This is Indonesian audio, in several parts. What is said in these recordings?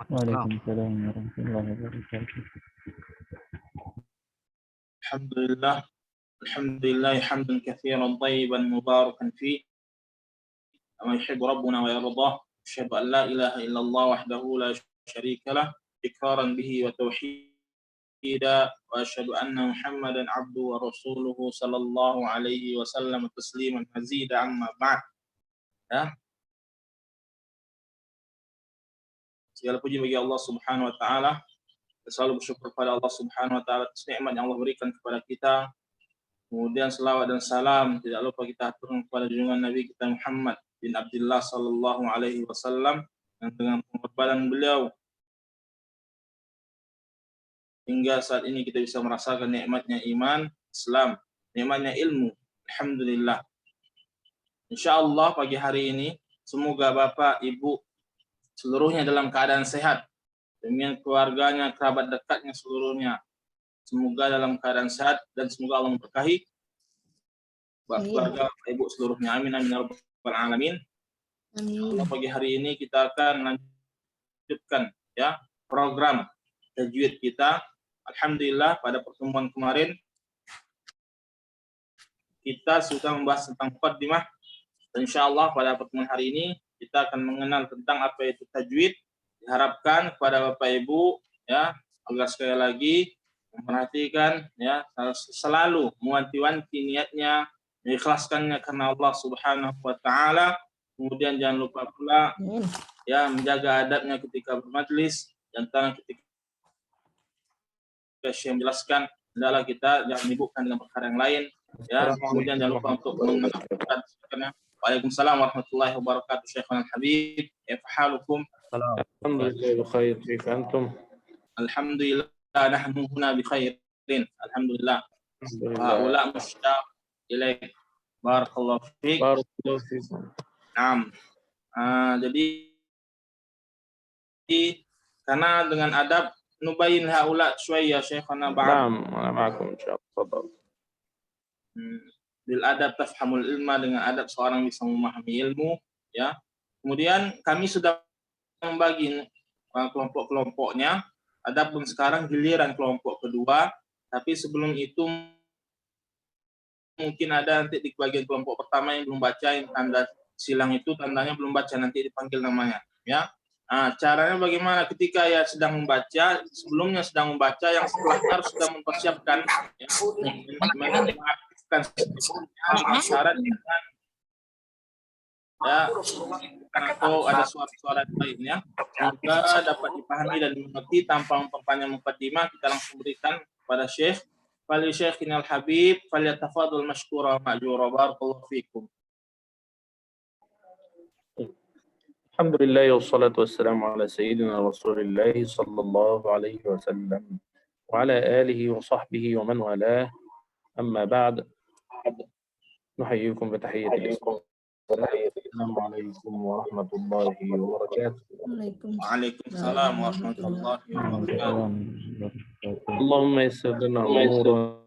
Waalaikumsalam warahmatullahi wabarakatuh. Alhamdulillah, alhamdulillah hamdan katsiran thayyiban mubarakan fi kama yuhibbu rabbuna wa yardah. Asyhadu an la ilaha illallah wahdahu la syarika lah iqraran bihi wa tauhida wa asyhadu anna Muhammadan abduhu wa rasuluhu sallallahu alaihi wasallam tasliman mazida amma ba'd. Ya, segala puji bagi Allah Subhanahu wa taala. Kita selalu bersyukur kepada Allah Subhanahu wa taala atas nikmat yang Allah berikan kepada kita. Kemudian selawat dan salam tidak lupa kita aturkan kepada junjungan Nabi kita Muhammad bin Abdullah sallallahu alaihi wasallam yang dengan pengorbanan beliau hingga saat ini kita bisa merasakan nikmatnya iman, Islam, nikmatnya ilmu. Alhamdulillah. Insyaallah pagi hari ini semoga Bapak, Ibu seluruhnya dalam keadaan sehat. Dengan keluarganya, kerabat dekatnya seluruhnya. Semoga dalam keadaan sehat dan semoga Allah memberkahi keluarga Ibu seluruhnya. Amin amin ya rabbal alamin. Amin. Pagi hari ini kita akan lanjutkan ya program tajwid kita. Alhamdulillah pada pertemuan kemarin kita sudah membahas tentang muqaddimah. Insyaallah pada pertemuan hari ini kita akan mengenal tentang apa itu tajwid. Diharapkan kepada Bapak Ibu ya agar sekali lagi memperhatikan ya selalu mewanti-wanti niatnya, mengikhlaskannya karena Allah Subhanahu wa taala. Kemudian jangan lupa pula ya menjaga adabnya ketika bermajlis dan ketika Syekh menjelaskan hendaklah kita jangan menyibukkan dengan perkara yang lain ya. Kemudian jangan lupa untuk mengenalkan. Waalaikumsalam warahmatullahi wabarakatuh. Syekhana Habib, kaifa halukum? Alhamdulillah bi khair. Kaifa antum? Alhamdulillah nahnu huna bi khairin. Alhamdulillah. Haula mushtaq ilaik. Barakallahu fiik. Barakallahu fiik. Naam. Jadi karena dengan adab nubayin haula syuayya Syekhana ba'd. Naam, ana ma'akum insyaallah. Tafadhal. Bil adab tafhamul ilma, dengan adab seorang bisa memahami ilmu ya. Kemudian kami sudah membagi kelompok-kelompoknya. Adapun sekarang giliran kelompok kedua, tapi sebelum itu mungkin ada nanti di bagian kelompok pertama yang belum baca, yang tanda silang itu tandanya belum baca, nanti dipanggil namanya ya. Caranya bagaimana ketika ya sedang membaca, sebelumnya sedang membaca, yang setelahnya harus sudah mempersiapkan ya, mengaktifkan syarat dengan ya atau ada suara-suara lainnya semoga dapat dipahami dan dimengerti. Tanpa memperpanjang muqaddimah, kita langsung berikan kepada Syekh. Fali Syekhinal Habib falyatafadhal mashkura ma'jura. Barakallahu fikum. Alhamdulillah wassalatu wassalamu ala sayyidina Rasulillah sallallahu alaihi wasallam wa ala alihi wa sahbihi wa man walah. Amma ba'd. Nuhayyikum bi tahiyyatil Islam. Assalamualaikum warahmatullahi wabarakatuh. Waalaikumsalam warahmatullahi wabarakatuh. Allahumma yassir lana umurana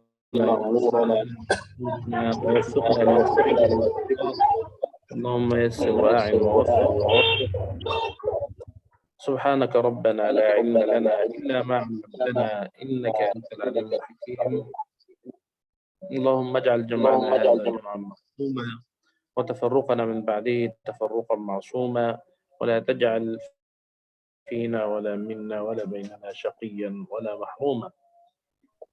اللهم يسر وأعن ووفق سبحانك ربنا لا علم لنا إلا ما علمتنا إنك أنت العليم الحكيم. اللهم اجعل جمعنا هذا جمعا مرحوما وتفرقنا من بعده تفرقا معصوما ولا تجعل فينا ولا منا ولا بيننا شقيا ولا محروما.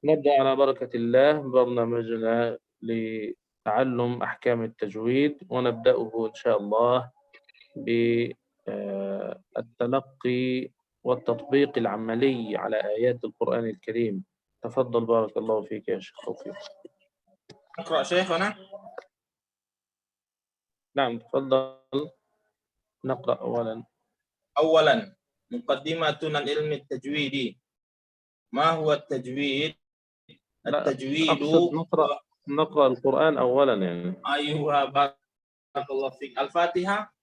نبدأ على بركة الله برنامجنا لتعلم أحكام التجويد، ونبدأه إن شاء الله بالتلقي والتطبيق العملي على آيات القرآن الكريم. تفضل بارك الله فيك يا شيخ توفيق. اقرأ شيخنا. نعم تفضل. نقرأ أولا مقدمة عن علم التجويد. ما هو التجويد؟ التجويد نقرأ القرآن أولا يعني. أيوة بارك الله فيك. الفاتحة.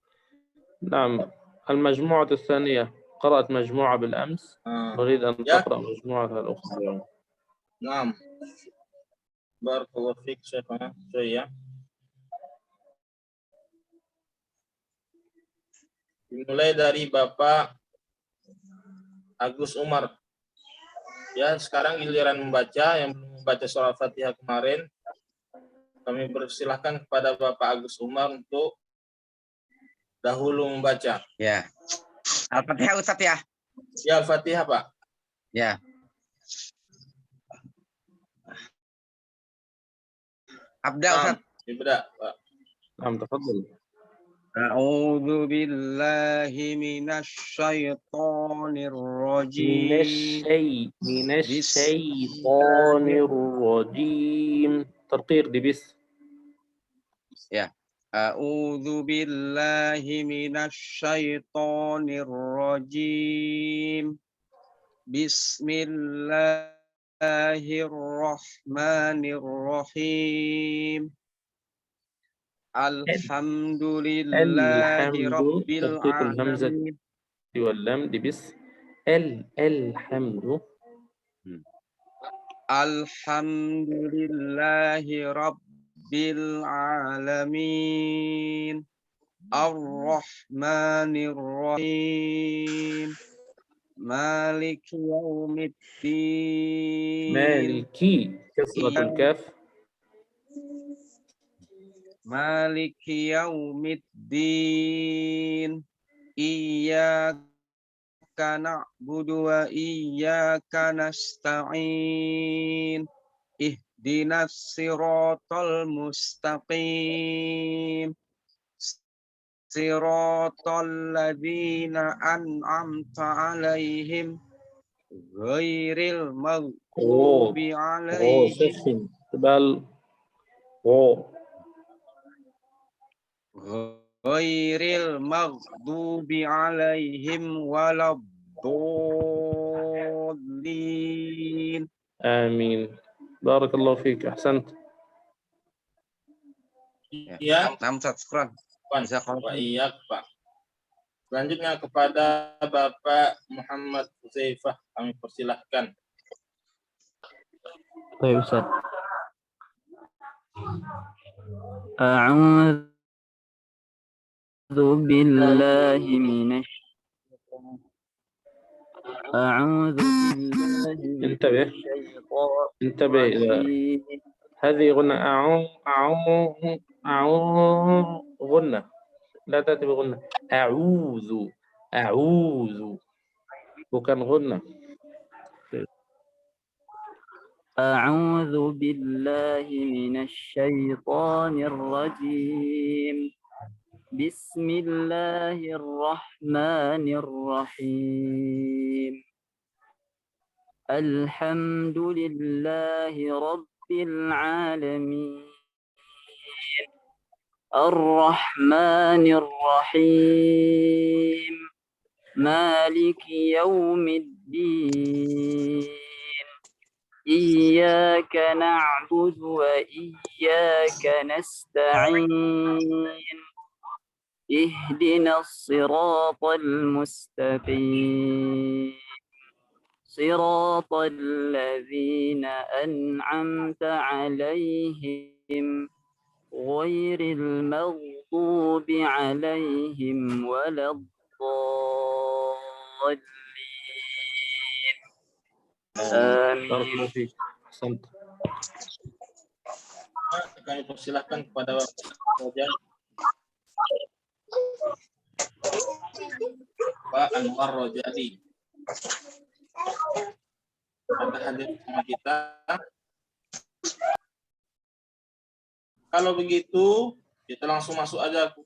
نعم. المجموعة الثانية قرأت مجموعة بالأمس. نريد أن تقرأ مجموعة الأخرى. نعم بارك الله فيك شيخنا. شوية dimulai dari Bapak Agus Umar. Ya, sekarang giliran membaca. Yang belum membaca surah Fatihah kemarin, kami persilahkan kepada Bapak Agus Umar untuk dahulu membaca. Ya. Al-Fatihah Ustaz ya. Ya, Al-Fatihah Pak. Ya. Abda Ustaz. Ibda Pak. تفضل. A'udzu billahi minasy syaithanir rajim. من الشيطان الرجيم. ترقيق دي بس. Ya. A'udzu billahi minasy syaithanir rajim. Bismillahirrahmanirrahim. Alhamdulillahi rabbil ترقيق الهمزة alamin. واللام دي بس. الحمد. Alhamdulillahi rabbil alamin. Ar-Rahmanir Rahim. Maliki yaumiddin. مالكي كسرة الكاف. Maliki yaumiddin. Iyyaka na'budu wa iyyaka nasta'in. Ihdinas siratal mustaqim. Siratal ladzina an'amta 'alaihim ghairil maghdubi 'alaihim سخن تبقى ghairil maghdubi 'alaihim waladdallin. آمين. بارك الله فيك. أحسنت. Ya, Syukran. Pak Iyak Pak. Selanjutnya kepada Bapak Muhammad Huzaifah kami persilahkan. طيب أستاذ. أعوذ بالله من الشيطان. أعوذ بالله من انتبه انتبه هذه غنة. غنة لا تأتي بغنة. أعوذ bukan غنة. أعوذ بالله من الشيطان الرجيم. بسم الله الرحمن الرحيم. الحمد لله رب العالمين. الرحمن الرحيم. مالك يوم الدين. إياك نعبد وإياك نستعين. اهدنا الصراط المستقيم. صراط الذين أنعمت عليهم غير المغضوب عليهم ولا الضالين. بارك آمين. الله فيك. أحسنت. Kami persilahkan kepada Bapak Pak Anwar Rojadi. Apakah hadir bersama kita? Kalau begitu, kita langsung masuk aja ke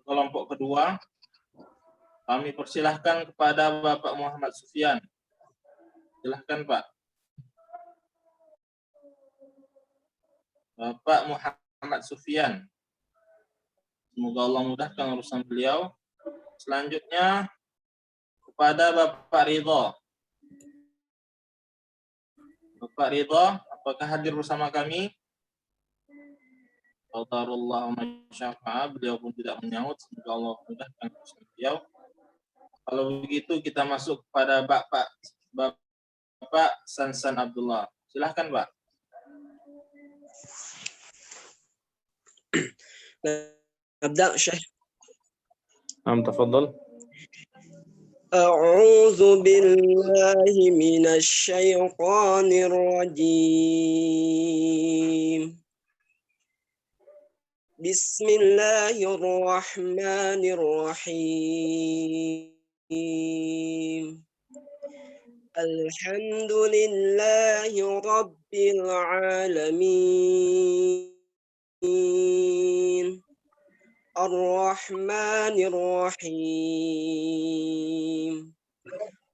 kelompok kedua. Kami persilahkan kepada Bapak Muhammad Sufyan. Silahkan Pak. Bapak Muhammad Sufyan. Semoga Allah mudahkan urusan beliau. Selanjutnya kepada Bapak Ridho. Bapak Ridho, apakah hadir bersama kami? Qadarullah wa masyafa'a, beliau pun tidak menyahut. Semoga Allah mudahkan urusan beliau. Kalau begitu kita masuk kepada Bapak Sansan Abdullah. Silahkan Pak. أبدأ شيخ. نعم تفضل. أعوذ بالله من الشيطان الرجيم. بسم الله الرحمن الرحيم. الحمد لله رب العالمين الرحمن الرحيم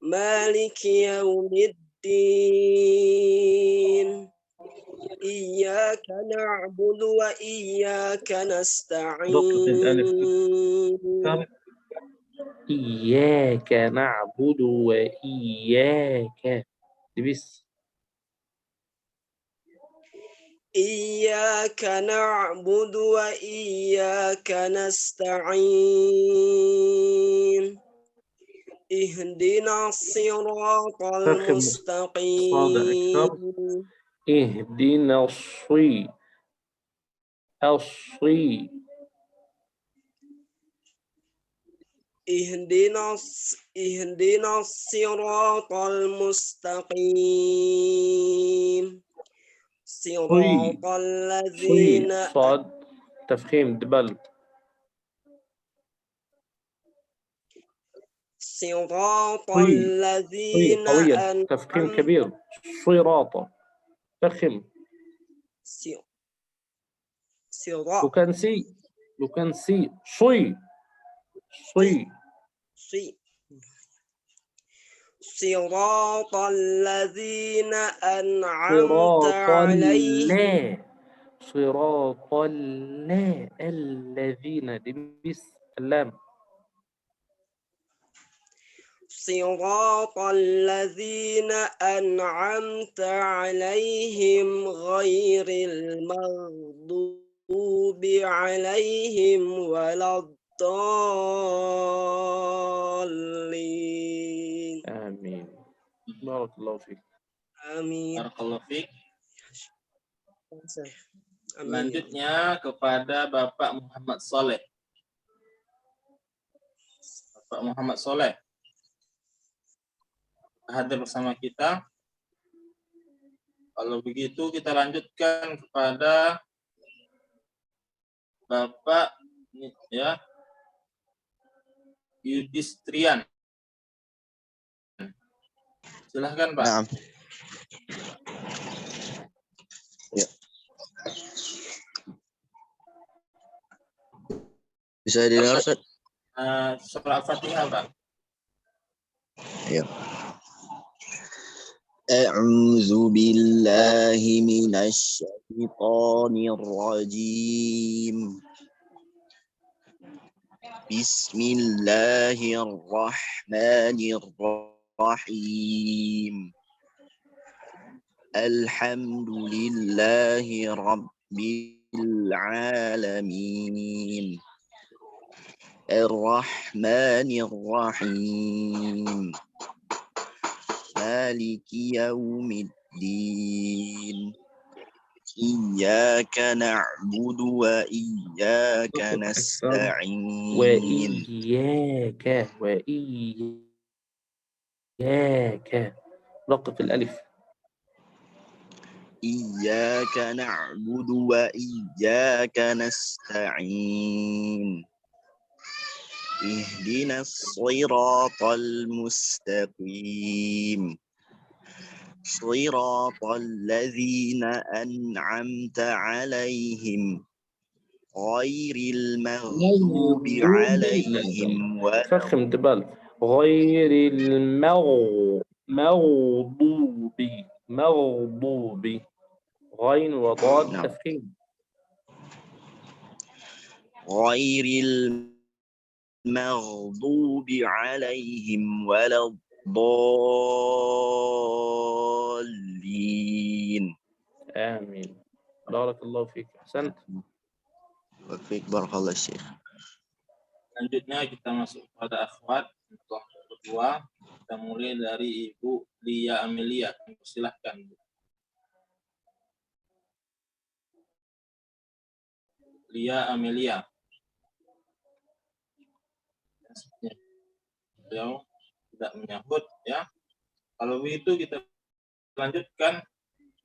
مالك يوم الدين إياك نعبد وإياك دقة الألف نستعين إياك نعبد وإياك بس. إياك نعبد وإياك نستعين اهدنا الصراط فخم صاد أكثر. المستقيم اهدنا الصي اهدنا الصراط المستقيم صراط الذين صاد تفخيم دبل. صراط صي الذين قوية تفخيم أنعمت كبير. صراط فخم. وكان سي صي صراط الذين أنعمت عليهم صراط الذين دبس اللام. صراط الذين أنعمت عليهم غير المغضوب عليهم ولا الضالين. آمين. بارك الله فيك. Amin. Barakallahu fiik. Amin. Selanjutnya kepada Bapak Muhammad Soleh. Bapak Muhammad Soleh hadir bersama kita. Kalau begitu kita lanjutkan kepada Bapak ya Yudistrian. Silahkan Pak. Naam. Ya. Bisa didengar, Ustaz? Surah Al-Fatihah, Pak. Ya. A'udzu billahi minasy syaithanir rajim. Bismillahirrahmanirrahim. Alhamdulillahi rabbil alamin. Ar-Rahmanir Rahim. Maliki yaumiddin. Iyyaka na'budu wa iyyaka nasta'in. وإياك رقق الألف. إياك نعبد وإياك نستعين اهدنا الصراط المستقيم صراط الذين أنعمت عليهم غير المغضوب عليهم ولا فخم دبل. غير مغضوب غين وضاد نعم. تفخيم. غير المغضوب عليهم ولا الضالين. آمين. بارك الله فيك. أحسنت. Wafik barakallah Syekh. Selanjutnya kita masuk pada akhwat untuk kedua. Kita mulai dari Ibu Lia Amelia. Silahkan. Lia Amelia. Beliau tidak menyahut ya. Kalau begitu kita lanjutkan.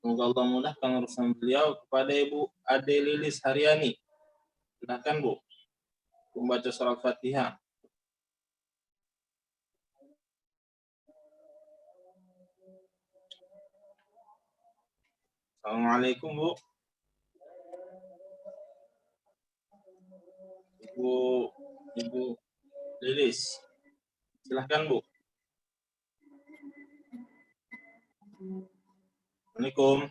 Semoga Allah mudahkan urusan beliau kepada Ibu Ade Lilis Haryani. Silakan Bu, membaca surah Al-Fatihah. Assalamualaikum Bu. Ibu Lilis, silakan Bu. Assalamualaikum.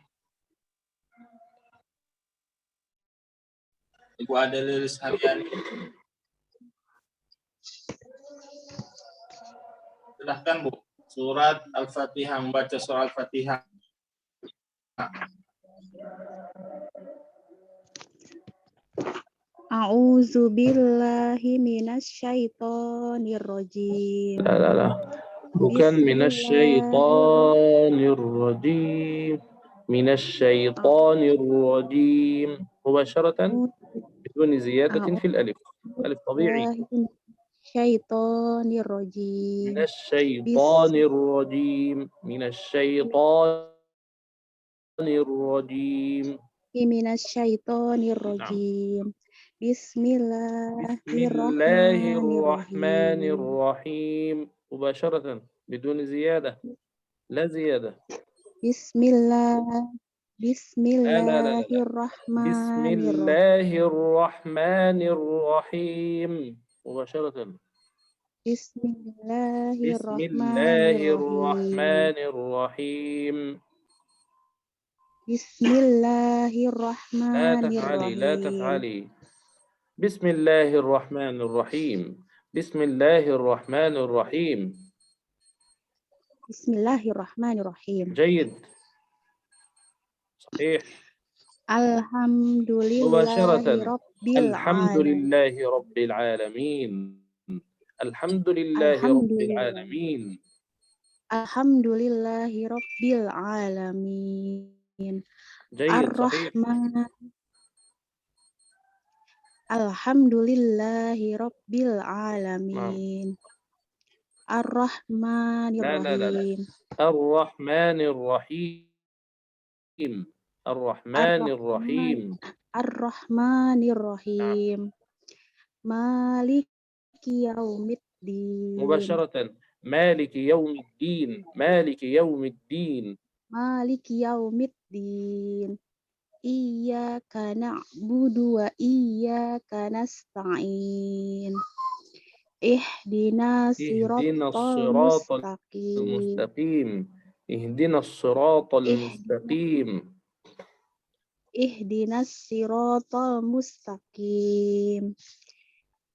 Ibu Ade Lilis Haryani. Silahkan Bu. Surat Al-Fatihah, membaca surah Al-Fatihah. A'udzu billahi minasyaitonir rajim. La. Bukan minasyaitonir rajim. Minasyaitonir rajim. Mubasharatan بدون زيادة في الألف. ألف طبيعي. Syaitonir rajim. من الشيطان الرجيم. من الشيطان الرجيم. من الشيطان الرجيم. بسم الله الرحمن الرحيم. مباشرة بدون زيادة. لا زيادة. بسم الله الرحمن الرحيم. مباشرة. بسم الله الرحمن الرحيم. بسم الله الرحمن الرحيم. لا تفعلي. بسم الله الرحمن الرحيم. بسم الله الرحمن الرحيم. بسم الله الرحمن الرحيم. جيد. صحيح. الحمد لله مباشرة. رب الحمد لله رب العالمين. الحمد لله رب العالمين. الحمد لله رب العالمين. جيد. صحيح. الحمد لله رب العالمين. الرحمن الرحيم. الرحمن الرحيم. الرحمن الرحيم. الرحمن الرحيم. مالك يوم الدين. مباشرة. مالك يوم الدين. مالك يوم الدين. مالك يوم الدين. إياك نعبد وإياك نستعين. اهدنا الصراط المستقيم. اهدنا الصراط المستقيم. اهدنا الصراط المستقيم.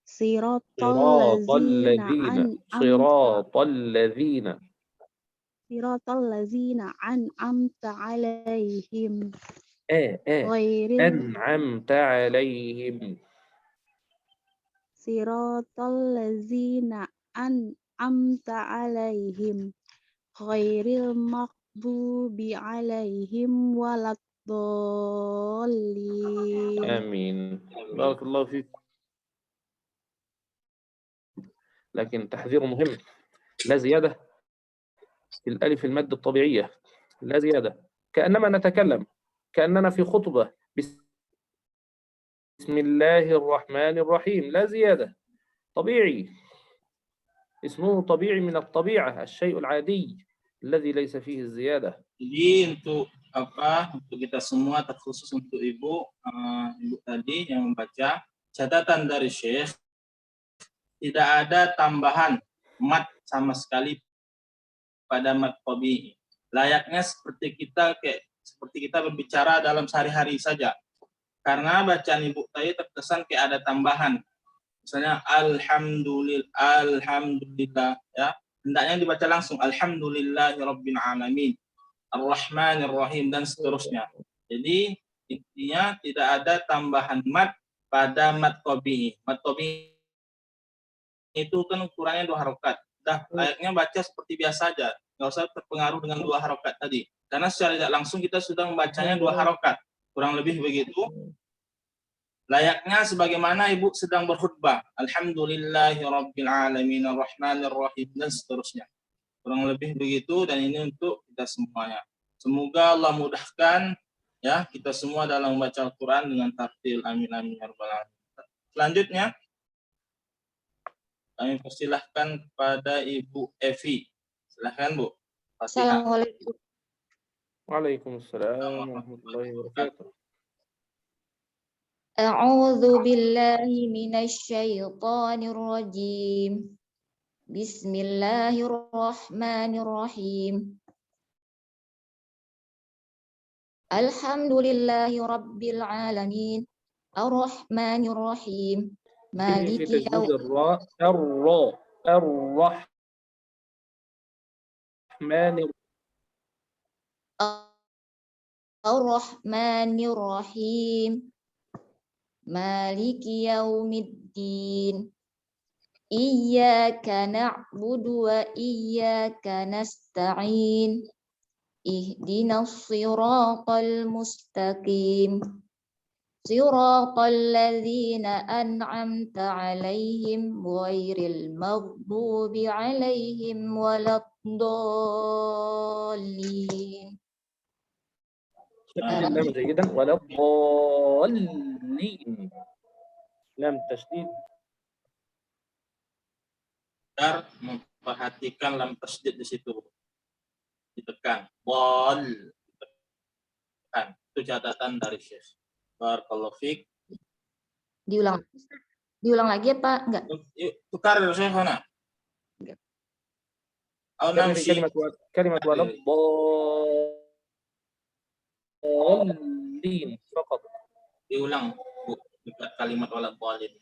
صراط الذين أنعمت عليهم غير أنعمت عليهم. صراط الذين أنعمت عليهم غير المغضوب عليهم ولا الضالين. آمين. بارك الله فيك. لكن تحذير مهم، لا زيادة في الألف المد الطبيعية، لا زيادة، كأنما نتكلم كأننا في خطبة. بسم الله الرحمن الرحيم، لا زيادة، طبيعي، اسمه طبيعي من الطبيعة، الشيء العادي الذي ليس فيه الزيادة. Jadi untuk kita semua, terkhusus untuk ibu tadi yang membaca, catatan dari Syekh, tidak ada tambahan mat sama sekali pada mat tabi'i. Layaknya seperti kita berbicara dalam sehari-hari saja. Karena bacaan ibu tadi terkesan kayak ada tambahan. Misalnya alhamdulillah ya. Hendaknya dibaca langsung alhamdulillahirabbil alamin, arrahmanir rahim dan seterusnya. Jadi intinya tidak ada tambahan mat pada mat tabi'i. Mat tabi'i itu kan ukurannya 2 harokat. Layaknya baca seperti biasa aja, nggak usah terpengaruh dengan 2 harokat tadi. Karena secara tidak langsung kita sudah membacanya 2 harokat, kurang lebih begitu. Layaknya sebagaimana ibu sedang berkhutbah, alhamdulillahirabbil alamin arrahmanir rahim dan seterusnya. Kurang lebih begitu, dan ini untuk kita semuanya. Semoga Allah mudahkan ya kita semua dalam membaca Al-Quran dengan tartil. Amin amin ya rabbal alamin. Selanjutnya kami persilahkan kepada Ibu Evi. Silahkan Bu. Fatihah. Assalamualaikum. Waalaikumsalam warahmatullahi wabarakatuh. A'udzu billahi minasyaitonir rajim. Bismillahirrahmanirrahim. Alhamdulillahi rabbil alamin. Ar-Rahmanir Rahim. في Maliki تجديد yaum الراء الرحمن Ar-Rahmanir Rahim. Maliki yaumiddin. Iyyaka na'budu wa iyyaka nasta'in. Ihdinas siratal mustaqim. Siratal ladzina an'amta 'alaihim ghairil maghdubi 'alaihim waladdallin. شدد اللام جيدا ولا الضالين. لام تشديد. Agar memperhatikan lam tasydid di situ. Ditekan. Bol. Ditekan. Itu catatan dari Syekh. Barakallahu fiik. Diulang lagi apa enggak? Tukar ya Syekh mana? Au namshi. كلمة ولا الضالين فقط. Diulang Bu, dekat kalimat wala dhalin.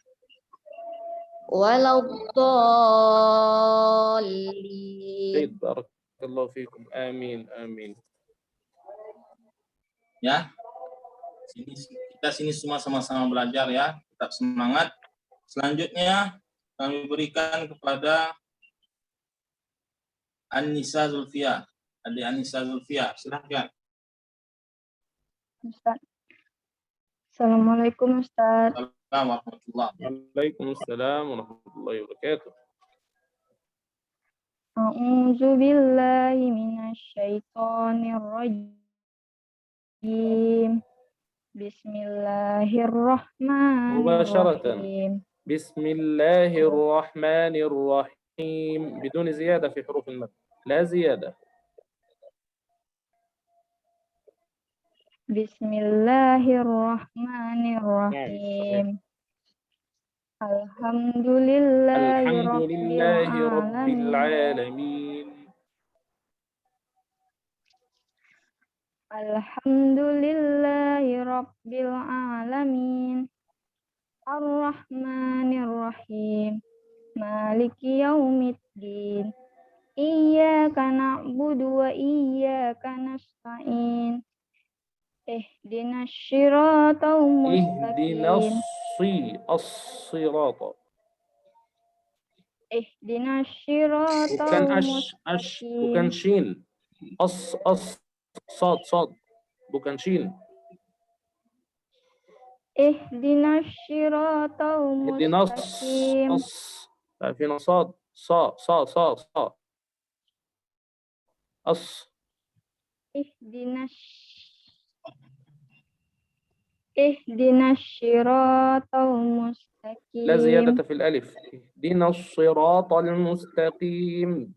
Waladdallin. بارك الله فيكم. آمين آمين. Ya. Kita sini semua sama-sama belajar ya. Tetap semangat. Selanjutnya kami berikan kepada An-Nisa Zulfia. Adik An-Nisa Zulfia, silahkan. Ustaz. Assalamualaikum Ustaz. Assalamualaikum warahmatullahi Waalaikumsalam warahmatullahi wabarakatuh. A'udzu billahi minasyaitonir rajim. Bismillahirrahmanirrahim. بسم الله الرحمن الرحيم بدون زيادة في حروف المد. لا زيادة. Bismillahirrahmanirrahim. Alhamdulillahi الحمد لله رب rabbil العالمين. Alhamdulillahi rabbil alamin. Ar-Rahmanir-Rahim. Maliki yaumiddin. Iyyaka na'budu wa iyyaka nasta'in. Ihdinas siratal اهدنا mustaqim. الصراط. Ihdinas siratal bukan bukan mustaqim. shin. صاد bukan shin. Ihdinas siratal اهدنا mustaqim. فينا صاد صا Ihdinas siratal mustaqim. لا زيادة في الألف. اهدنا الصراط المستقيم.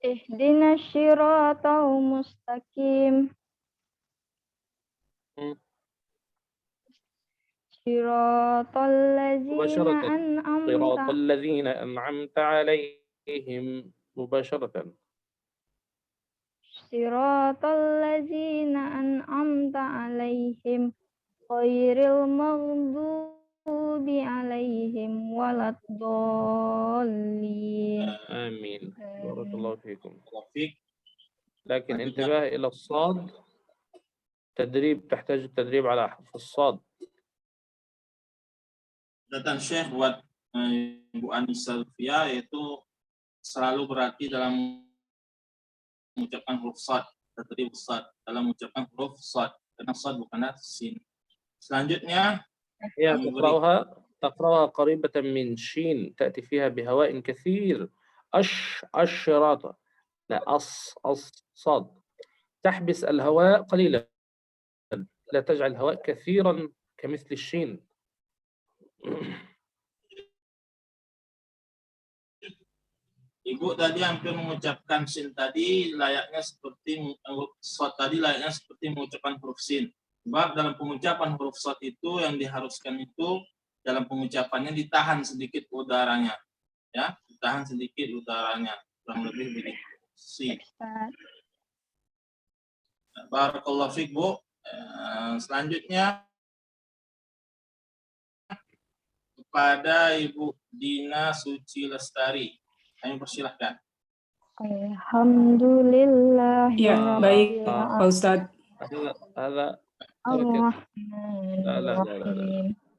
Ihdinas siratal mustaqim. Siratal ladzina صراط an'amta الذين أنعمت عليهم مباشرة. Siratal ladzina an'amta alaihim ghairil maghdubi alaihim waladdallin. آمين. بارك الله فيكم. Fiik. لكن انتباه إلى الصاد. تحتاج التدريب على حرف الصاد. Catatan Syekh buat Ibu An-Nisa Zulfia yaitu selalu berhati dalam mengucapkan huruf sad, tadrib sad, dalam mengucapkan huruf sad, karena sad bukanlah sin. Selanjutnya هي تقرأها تقرأها قريبة من شين تأتي فيها بهواء كثير. الشراط. لا، صاد. تحبس الهواء قليلا، لا تجعل الهواء كثيرا كمثل الشين. Ibu tadi hampir mengucapkan sin tadi layaknya seperti shad tadi layaknya seperti mengucapkan huruf sin. Sebab dalam pengucapan huruf shad itu yang diharuskan itu dalam pengucapannya ditahan sedikit udaranya, ya, ditahan sedikit udaranya, kurang lebih begitu. Sin. Barakallahu fiik, Bu. Selanjutnya kepada Ibu Dina Suci Lestari. Kami persilahkan. Alhamdulillah. Ya, baik Pak Ustadz.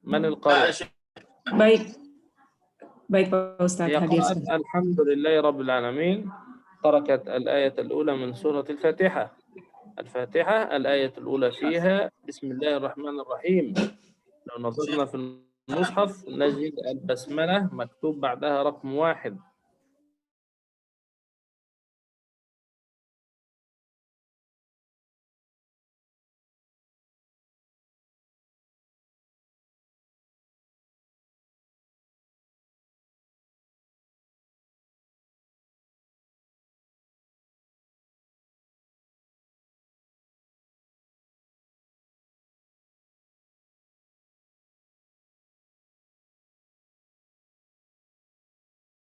Man al-qari? Baik Pak Ustadz, hadir. Alhamdulillahi Rabbil Alamin. تركت الآية الأولى من سورة الفاتحة. الفاتحة الآية الأولى فيها بسم الله الرحمن الرحيم. لو نظرنا في المصحف نجد البسملة مكتوب بعدها رقم 1.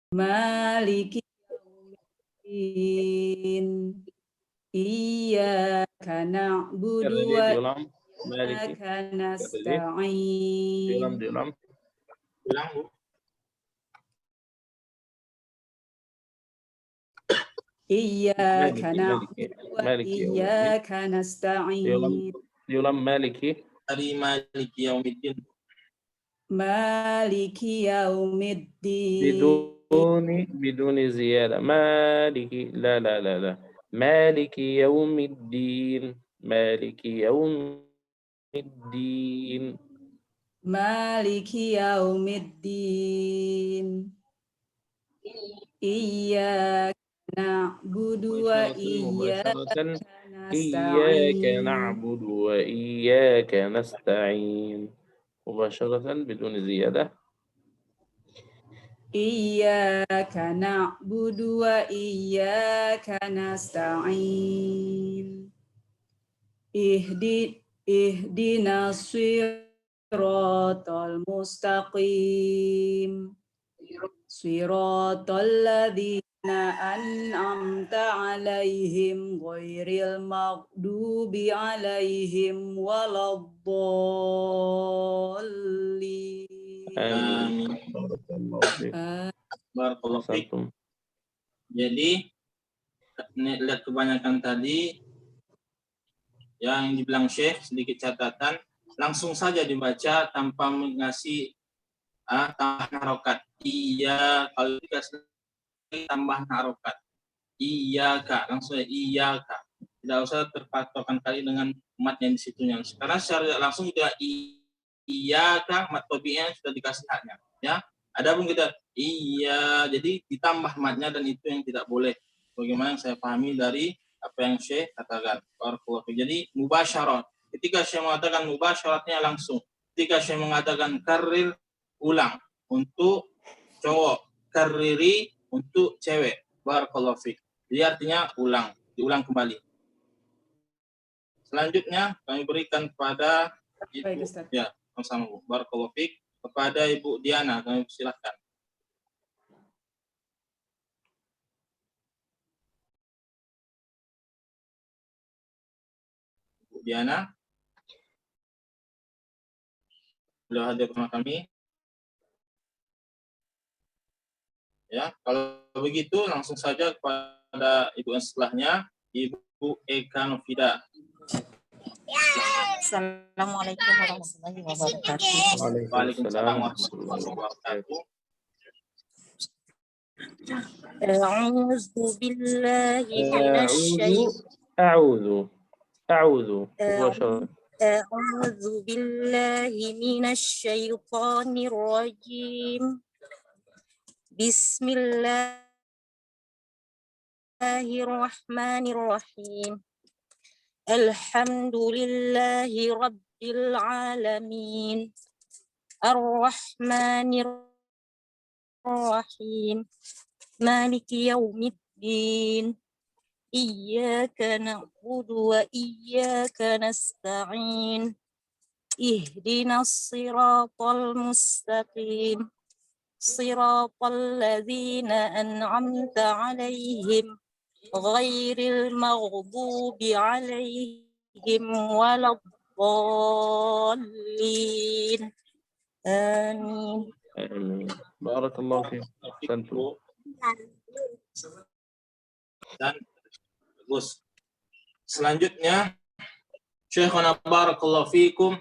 Maliki iyyaka na'budu wa iyyaka nasta'in. Iyyaka na'budu wa iyyaka nasta'in. Diulang maliki. Dari maliki yaumiddin. Maliki yaumiddin. بدون زيادة. مالكي لا لا لا لا مالكي يوم الدين. مالكي يوم الدين. مالكي يوم الدين. إياك نعبد وإياك نعبد وإياك نستعين. مباشرة بدون زيادة. إياك نعبد وإياك نستعين. اهدنا الصراط المستقيم. صراط الذين أنعمت عليهم غير المغضوب عليهم ولا الضالين. Barakallahu fiik. Jadi lihat kebanyakan tadi yang dibilang Syekh, sedikit catatan, langsung saja dibaca tanpa mengasih tambah harokat. Iya, kalau dikasih tambah harokat. Iyaka, langsung iyaka. Tidak usah terpatokkan kali dengan mat yang di situnya. Karena secara langsung juga iyaka, mat tobi'nya sudah dikasih haknya. Ya, adapun kita iya, jadi ditambah matnya dan itu yang tidak boleh. Bagaimana yang saya pahami dari apa yang Syekh katakan. Jadi mubasyarat. Ketika Syekh mengatakan mubasyaratnya langsung. Ketika Syekh mengatakan karrir, ulang untuk cowok, karriri untuk cewek. Barakallahu fiik. Jadi artinya ulang, diulang kembali. Selanjutnya kami berikan kepada Ibu, ya, sama-sama Bu. Barakallahu fiik. Kepada Ibu Diana, kami silakan. Ibu Diana, beliau hadir bersama kami. Ya, kalau begitu langsung saja kepada Ibu yang setelahnya, Ibu Eka Novida. Assalamualaikum warahmatullahi wabarakatuh. Waalaikumsalam warahmatullahi wabarakatuh. A'udzu billahi minasy أعوذ أعوذ بالله من الشيطان الرجيم بسم الله الرحمن الرحيم الحمد لله رب العالمين الرحمن الرحيم مالك يوم الدين إياك نعبد وإياك نستعين اهدنا الصراط المستقيم صراط الذين أنعمت عليهم غير المغضوب عليهم ولا الضالين آمين. بارك الله فيك. أحسنتم. Dan bagus. Selanjutnya, Syekhana barakallahu fikum,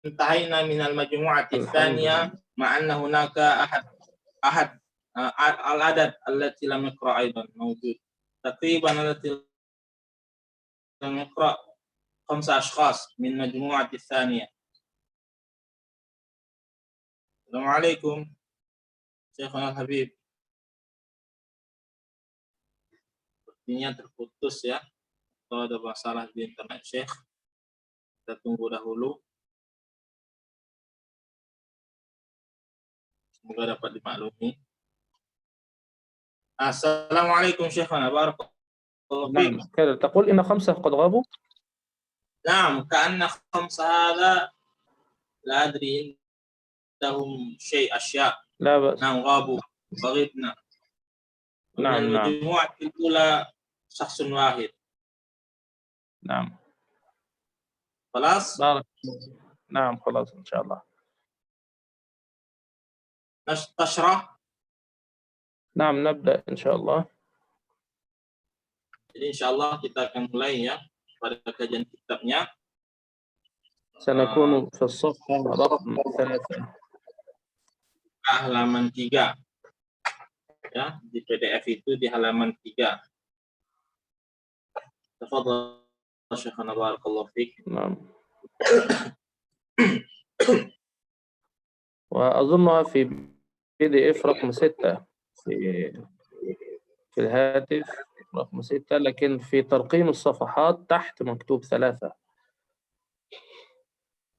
intahayna min al-majmu'ati tsaniyah ma'anna hunaka ahad al-adad allati lam yaqra aidan mawjud. Taqriban allati lam yaqra 5 ashkhas min majmu'ati tsaniyah. Assalamualaikum. Syekhana Habib. Sepertinya terputus ya. Kalau ada masalah di internet Syekh, kita tunggu dahulu. Semoga dapat dimaklumi. Assalamualaikum Syekhana barakallahu fiik. كذا تقول إن 5 قد غابوا؟ نعم كأن 5 هذا لا أدري عندهم شيء أشياء. لا بأس. نعم غابوا وغبنا. نعم نعم. المجموعة الأولى شخص واحد. نعم. خلاص؟ بارك. نعم خلاص إن شاء الله. تشرح؟ نعم نبدأ إن شاء الله. Jadi insya Allah kita akan mulai ya pada kajian kitabnya. سنكون في الصفحة رقم 3. Halaman 3. Ya, di PDF itu di halaman 3. Tafadhal Syekhana barakallahu fiik. نعم. وأظنها في PDF رقم 6 في الهاتف رقم 6 لكن في ترقيم الصفحات تحت مكتوب 3.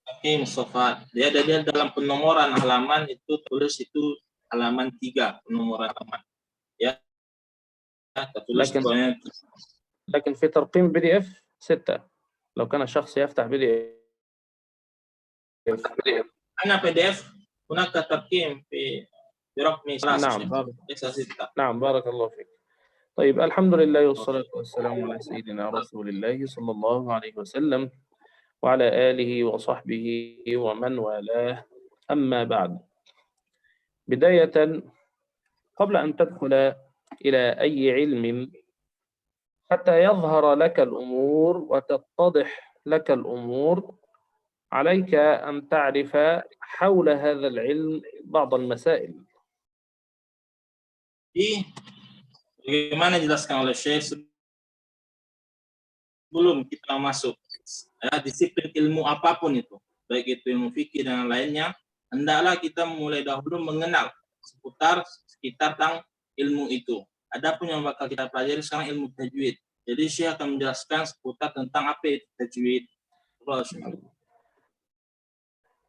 Taqim Safat. Dia dalam penomoran halaman itu tulis itu halaman 3 penomoran halaman. Ya. Tertulis pokoknya. لكن في ترقيم PDF 6 لو كان الشخص يفتح PDF. أنا PDF هناك ترقيم في برقم 3. نعم بارك الله فيك. طيب الحمد لله والصلاة والسلام على سيدنا رسول الله صلى الله عليه وسلم وعلى آله وصحبه ومن والاه أما بعد. بداية قبل أن تدخل إلى أي علم حتى يظهر لك الأمور وتتضح لك الأمور عليك أن تعرف حول هذا العلم بعض المسائل. Bagaimana dijelaskan oleh Syekh sebelum kita masuk ya, disiplin ilmu apapun itu, baik itu ilmu fikih dan lainnya, hendaklah kita mulai dahulu mengenal sekitar tentang ilmu itu. Adapun yang bakal kita pelajari sekarang ilmu tajwid. Jadi Syekh akan menjelaskan seputar tentang apa itu tajwid.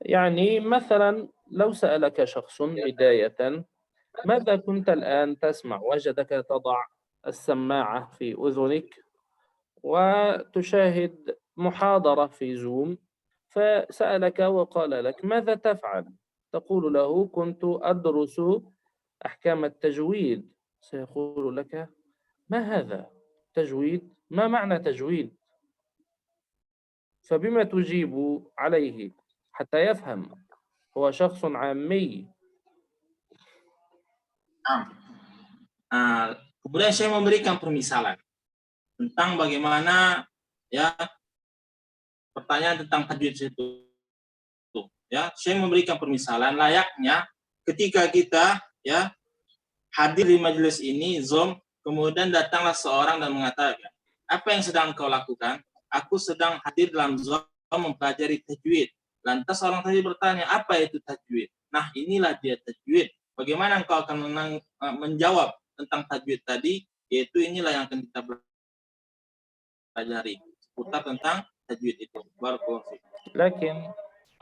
يعني مثلا لو سألك شخص بداية ماذا كنت الآن تسمع؟ وجدك تضع السماعة في أذنك وتشاهد محاضرة في زوم فسألك وقال لك ماذا تفعل؟ تقول له كنت أدرس أحكام التجويد. سيقول لك ما هذا؟ تجويد؟ ما معنى تجويد؟ فبما تجيب عليه حتى يفهم؟ هو شخص عامي. Kemudian saya memberikan permisalan tentang bagaimana ya pertanyaan tentang tajwid itu. Ya, saya memberikan permisalan layaknya ketika kita ya hadir di majelis ini Zoom, kemudian datanglah seorang dan mengatakan, apa yang sedang kau lakukan? aku sedang hadir dalam zona mempelajari tajwid. Lantas orang tadi bertanya, apa itu tajwid? Nah, inilah dia tajwid. Bagaimana engkau akan menjawab tentang tajwid tadi? Yaitu inilah yang akan kita pelajari seputar tentang tajwid itu. Barakallahu fiik. لكن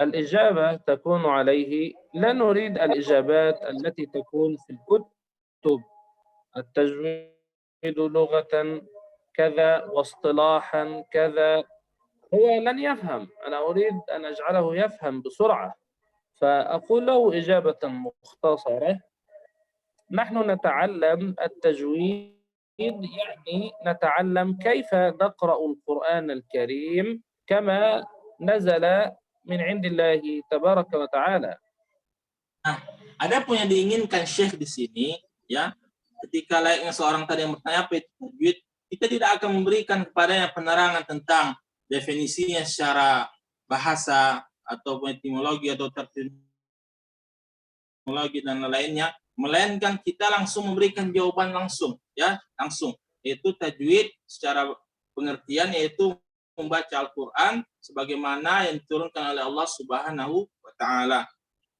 الإجابة تكون عليه، لا نريد الإجابات التي تكون في الكتب، التجويد لغة كذا واصطلاحا كذا، هو لن يفهم. أنا أريد أن أجعله يفهم بسرعة، فأقول له إجابة مختصرة: نحن نتعلم التجويد يعني نتعلم كيف نقرأ القرآن الكريم كما نزل من عند الله تبارك وتعالى. Nah, ada pun yang diinginkan Syekh di sini, ya, ketika layaknya seorang tadi yang bertanya apa itu tajwid, kita tidak akan memberikan kepadanya penerangan tentang definisinya secara bahasa atau etimologi atau terminologi dan lainnya, melainkan kita langsung memberikan jawaban langsung, ya, langsung. Yaitu tajwid secara pengertian yaitu membaca Al-Quran sebagaimana yang diturunkan oleh Allah Subhanahu wa Ta'ala,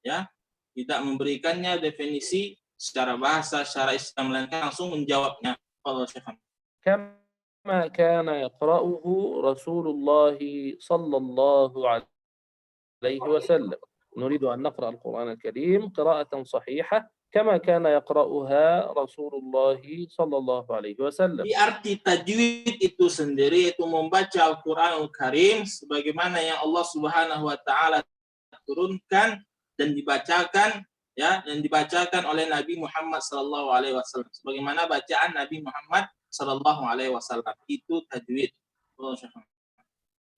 ya, tidak memberikannya definisi secara bahasa, secara istilah, melainkan langsung menjawabnya. Allah Syekhan. كما كان يقرأه رسول الله صلى الله عليه وسلم. نريد أن نقرأ القرآن الكريم قراءة صحيحة كما كان يقرأها رسول الله صلى الله عليه وسلم. Di arti tajwid itu sendiri itu membaca Al-Quranul Karim sebagaimana yang Allah Subhanahu wa Ta'ala turunkan dan dibacakan, ya, yang dibacakan oleh Nabi Muhammad sallallahu alaihi wasallam sebagaimana bacaan Nabi Muhammad sallallahu alaihi wasallam, itu tajwid.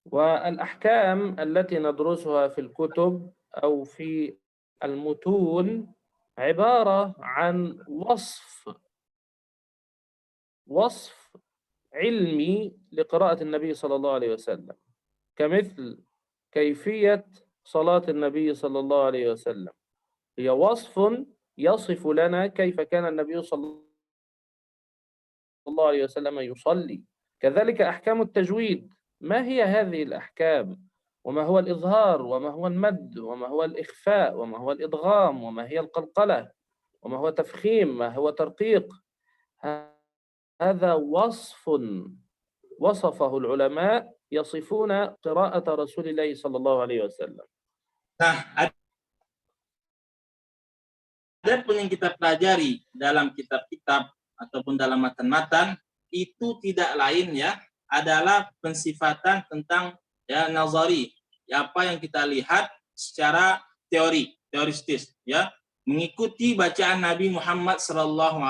والأحكام التي ندرسها في الكتب أو في المتون عبارة عن وصف علمي لقراءة النبي صلى الله عليه وسلم، كمثل كيفية صلاة النبي صلى الله عليه وسلم، هي وصف يصف لنا كيف كان النبي صلى الله عليه وسلم يصلي. كذلك أحكام التجويد، ما هي هذه الأحكام؟ وما هو الإظهار، وما هو المد، وما هو الإخفاء، وما هو الإدغام، وما هي القلقلة، وما هو تفخيم، ما هو ترقيق. هذا وصف وصفه العلماء يصفون قراءة رسول الله صلى الله عليه وسلم. Nah, ada pun yang kita pelajari dalam kitab-kitab ataupun dalam matan-matan itu tidak lain, ya, adalah pensifatan tentang, ya, nazari, ya, apa yang kita lihat secara teoristis, ya, mengikuti bacaan Nabi Muhammad sallallahu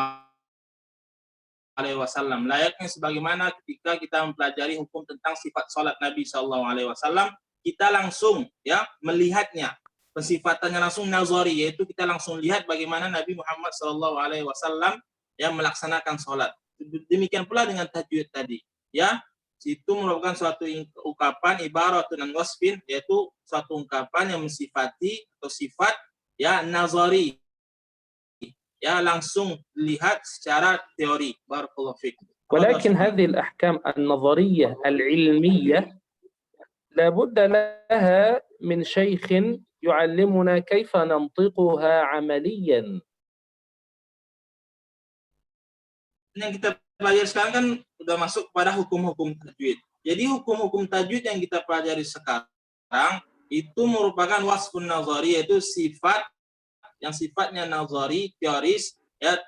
alaihi wasallam, layaknya sebagaimana ketika kita mempelajari hukum tentang sifat salat Nabi sallallahu alaihi wasallam, kita langsung, ya, melihatnya, pensifatannya langsung nazari, yaitu kita langsung lihat bagaimana Nabi Muhammad sallallahu alaihi wasallam yang melaksanakan salat. Demikian pula dengan tajwid tadi, ya, itu merupakan suatu ungkapan ibaratun an wasfin, yaitu suatu ungkapan yang mensifati atau sifat, ya, nazari, ya, langsung lihat secara teori. Barakallahu fiik. ولكن هذه الأحكام النظرية العلمية لابد لها من شيخ يعلمنا كيف ننطقها عمليا. Yang kita pelajari sekarang kan sudah masuk pada hukum-hukum tajwid. Jadi hukum-hukum tajwid yang kita pelajari sekarang itu merupakan wasfun nazari, yaitu sifat yang sifatnya nazari, teoris, ya,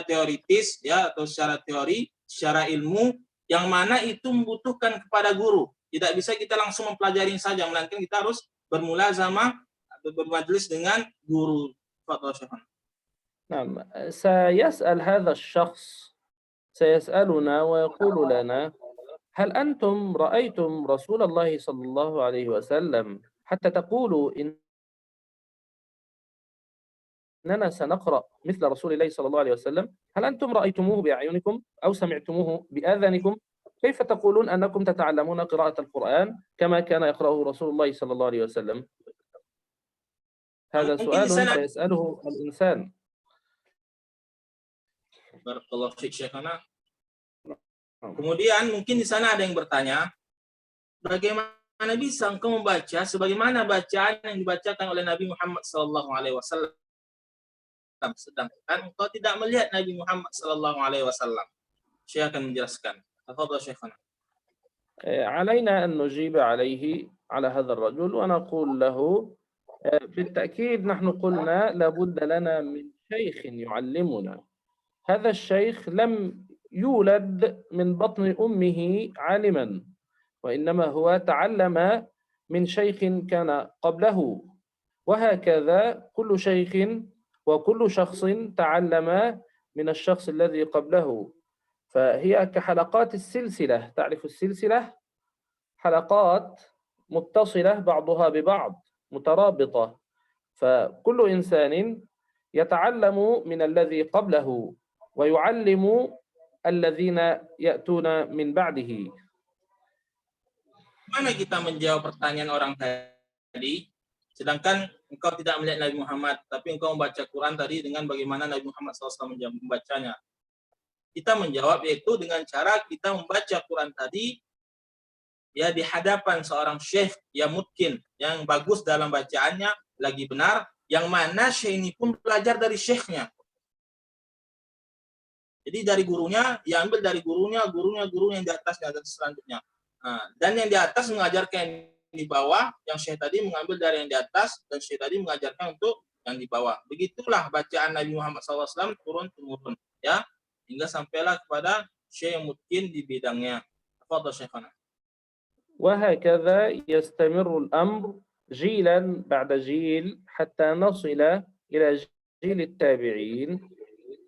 teoritis, ya, atau secara teori, secara ilmu, yang mana itu membutuhkan kepada guru. Tidak bisa kita langsung mempelajari saja, melainkan kita harus bermulazamah atau bermajlis dengan guru. نعم، سيسأل هذا الشخص سيسألنا ويقول لنا: هل أنتم رأيتم رسول الله صلى الله عليه وسلم حتى تقولوا إننا سنقرأ مثل رسول الله صلى الله عليه وسلم؟ هل أنتم رأيتموه بأعينكم أو سمعتموه بآذانكم؟ كيف تقولون أنكم تتعلمون قراءة القرآن كما كان يقرأه رسول الله صلى الله عليه وسلم؟ هذا سؤال سيسأله الإنسان. Barakallahu fiik Syekhana. Kemudian mungkin di sana ada yang bertanya, bagaimana bisa engkau membaca sebagaimana bacaan yang dibacakan oleh Nabi Muhammad SAW, sedangkan engkau tidak melihat Nabi Muhammad SAW? Syekh akan menjelaskan. Tafadhal Syekhana. علينا أن نجيب عليه على هذا الرجل ونقول له بالتأكيد نحن قلنا لابد لنا من شيخ يعلمنا. هذا الشيخ لم يولد من بطن أمه عالما، وإنما هو تعلم من شيخ كان قبله، وهكذا كل شيخ وكل شخص تعلم من الشخص الذي قبله. فهي كحلقات السلسلة، تعرف السلسلة؟ حلقات متصلة بعضها ببعض مترابطة، فكل إنسان يتعلم من الذي قبله ويعلم الذين يأتون من بعده. Mana kita menjawab pertanyaan orang tadi, sedangkan engkau tidak melihat Nabi Muhammad, tapi engkau membaca Quran tadi dengan bagaimana Nabi Muhammad SAW membacanya. Kita menjawab yaitu dengan cara kita membaca Quran tadi ya di hadapan seorang syekh yang mungkin yang bagus dalam bacaannya, lagi benar, yang mana syekh ini pun belajar dari syekhnya. Jadi dari gurunya, yang ambil dari guru yang di atasnya dan selanjutnya. Nah, dan yang di atas mengajarkan yang di bawah, yang syekh tadi mengambil dari yang di atas, dan syekh tadi mengajarkan untuk yang di bawah. Begitulah bacaan Nabi Muhammad SAW turun-temurun, ya, hingga sampailah kepada syekh yang mungkin di bidangnya. Tafadhal Syekhana. وهكذا يستمر الأمر جيلا بعد جيل حتى نصل إلى جيل التابعين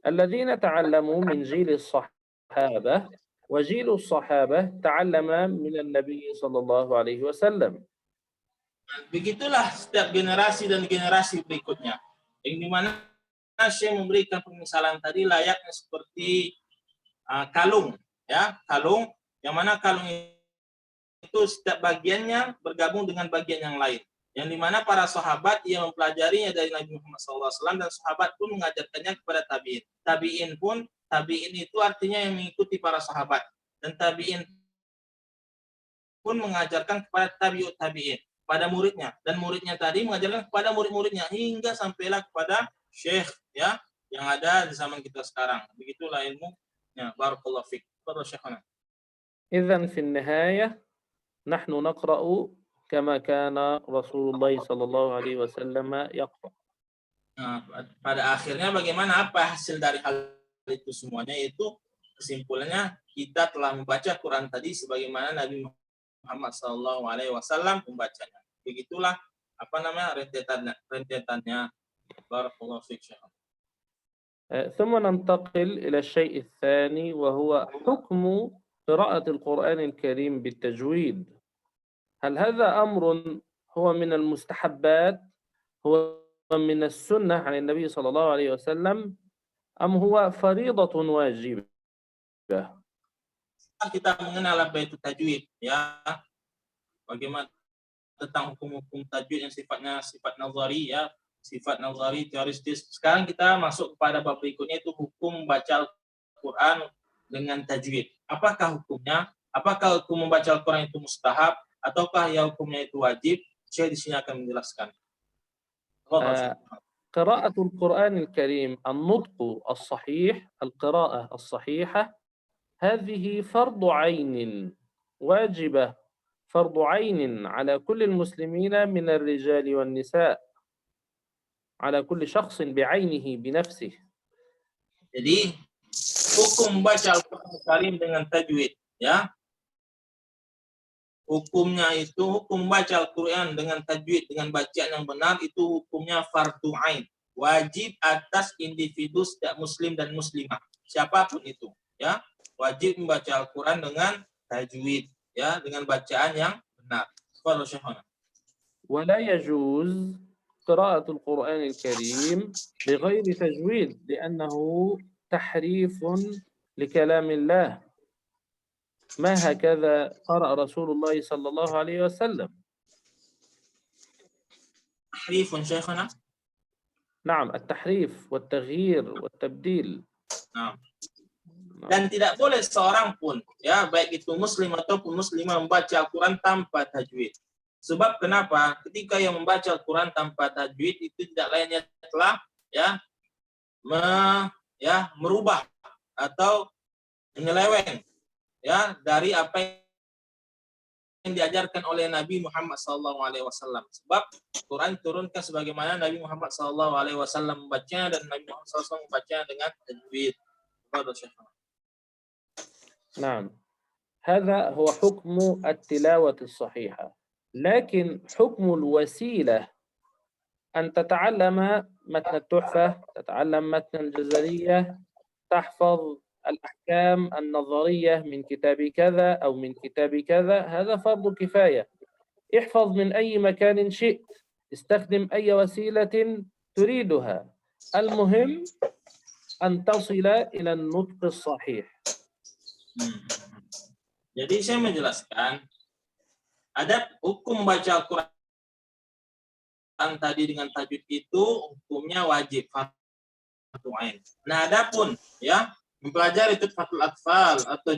الذين تعلموا من جيل الصحابة، وجيل الصحابة تعلم من النبي صلى الله عليه وسلم. Begitulah setiap generasi dan generasi berikutnya, yang dimana Syekh memberikan pemisalan tadi layaknya seperti kalung, ya, kalung, yang mana kalung itu setiap bagiannya bergabung dengan bagian yang lain, yang dimana para sahabat ia mempelajarinya dari Nabi Muhammad SAW, dan sahabat pun mengajarkannya kepada tabiin. Tabiin itu artinya yang mengikuti para sahabat, dan tabiin pun mengajarkan kepada tabiut tabiin, pada muridnya, dan muridnya tadi mengajarkan kepada murid-muridnya hingga sampailah kepada syekh, ya, yang ada di zaman kita sekarang. Begitulah ilmunya. Barakallahu fiik. Fadhal Syekhana. إذن في النهاية نحن نقرأ كما كان رسول الله صلى الله عليه وسلم يقرأ. Nah, pada akhirnya bagaimana, apa hasil dari hal itu semuanya, yaitu kesimpulannya kita telah membaca Quran tadi sebagaimana Nabi Muhammad SAW membacanya. Begitulah rentetannya. Barakallahu fiik. ثم ننتقل إلى الشيء الثاني وهو حكم قراءة القرآن الكريم بالتجويد. هل هذا أمر هو من المستحبات، هو من السنة عن النبي صلى الله عليه وسلم، أم هو فريضة واجبة؟ Kita mengenal apa itu tajwid, ya, bagaimana tentang hukum-hukum tajwid yang sifatnya sifat nazari, ya, sifat nazari teoristis. Sekarang kita masuk kepada bab berikutnya, itu hukum membaca Al-Quran dengan tajwid. Apakah hukumnya? Apakah hukum membaca Al-Quran itu mustahab ataukah ya hukumnya itu wajib? Saya di sini akan menjelaskan. قراءة القرآن الكريم النطق الصحيح، القراءة الصحيحة، هذه فرض عين واجبة، فرض عين على كل المسلمين من الرجال والنساء، على كل شخص بعينه بنفسه. Jadi hukum baca Al-Quran Karim dengan tajwid, ya. Hukumnya itu, hukum baca Al-Quran dengan tajwid, dengan bacaan yang benar, itu hukumnya fardu ain, wajib atas individu setiap muslim dan muslimah, siapapun itu, ya, wajib membaca Al-Quran dengan tajwid, ya, dengan bacaan yang benar. ولا يجوز قراءة القرآن الكريم بغير تجويد لأنه تحريف لكلام الله، ما هكذا قرأ رسول الله صلى الله عليه وسلم. تحريف شيخنا؟ نعم، التحريف والتغيير والتبديل. نعم. Dan tidak boleh seorang pun, ya, baik itu muslim ataupun muslimah, membaca Al-Quran tanpa tajwid. Sebab kenapa? Ketika yang membaca Al-Quran tanpa tajwid itu tidak lainnya telah merubah atau menyeleweng, ya, dari apa yang diajarkan oleh Nabi Muhammad SAW. Sebab Quran turunkan sebagaimana Nabi Muhammad SAW membacanya, dan Nabi Muhammad SAW membacanya dengan tajwid. نعم، هذا هو حكم التلاوة الصحيحة. لكن حكم الوسيلة أن تتعلم متن التحفة، تتعلم متن الجزرية، تحفظ الأحكام النظرية من كتاب كذا أو من كتاب كذا، هذا فرض كفاية. احفظ من أي مكان شئت، استخدم أي وسيلة تريدها، المهم أن تصل إلى النطق الصحيح. Jadi saya menjelaskan adab hukum baca Al-Quran tadi dengan tajwid itu hukumnya wajib fardu ain. Nah, adapun ya mempelajari Tuhfatul Atfal atau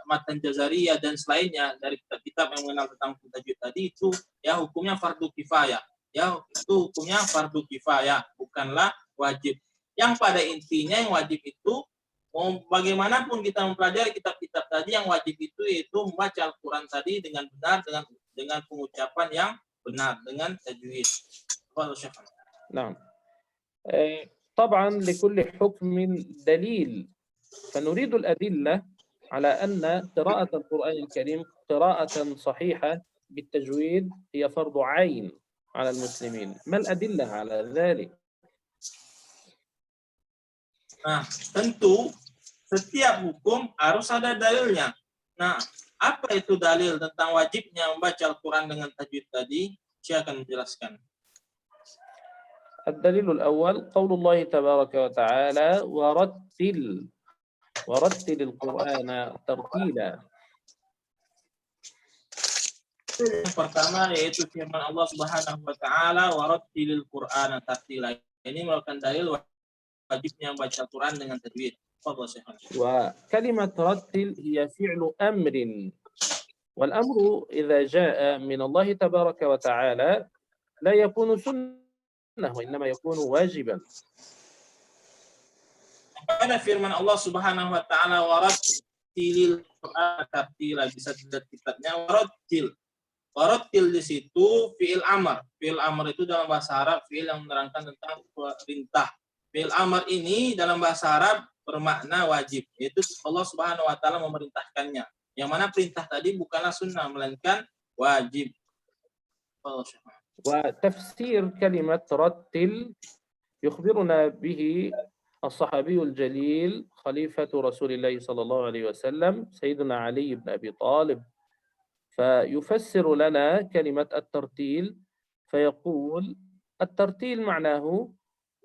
matan Jazariyah dan selainnya dari kitab-kitab yang mengenal tentang tajwid tadi, itu ya hukumnya fardu kifayah. Ya, itu hukumnya fardu kifayah, bukanlah wajib. Yang pada intinya yang wajib itu, bagaimanapun kita mempelajari kitab-kitab tadi, yang wajib itu yaitu membaca Al-Quran tadi dengan benar, dengan pengucapan yang benar, dengan tajwid. Nah, طبعا لكل حكم دليل، فنريد الأدلة على أن قراءة القرآن الكريم قراءة صحيحة بالتجويد هي فرض عين على المسلمين. ما الأدلة على ذلك؟ Nah, tentu setiap hukum harus ada dalilnya. Nah, apa itu dalil tentang wajibnya membaca Al-Quran dengan tajwid tadi? Saya akan menjelaskan. الدليل الأول قول الله تبارك وتعالى ورتل القرآن ترتيلا. Yang pertama yaitu firman Allah Subhanahu wa taala, warattilil Qur'ana tartila. Ini merupakan dalil wajibnya membaca Al-Quran dengan tajwid. وكلمة رتل هي فعل أمر، والأمر إذا جاء من الله تبارك وتعالى لا يكون سنة وإنما يكون واجبا. Pada firman Allah Subhanahu wa taala, warattilil Qur'ana tartila, bisa dilihat kitabnya warattil. Warattil di situ fi'il amr. Fi'il amr itu dalam bahasa Arab fi'il yang menerangkan tentang perintah. Fi'il amr ini dalam bahasa Arab bermakna wajib, yaitu Allah Subhanahu wa taala memerintahkannya. Yang mana perintah tadi bukanlah sunnah melainkan wajib. وتفسير كلمة رتل يخبرنا به الصحابي الجليل خليفة رسول الله صلى الله عليه وسلم سيدنا علي بن أبي طالب، فيفسر لنا كلمة الترتيل فيقول الترتيل معناه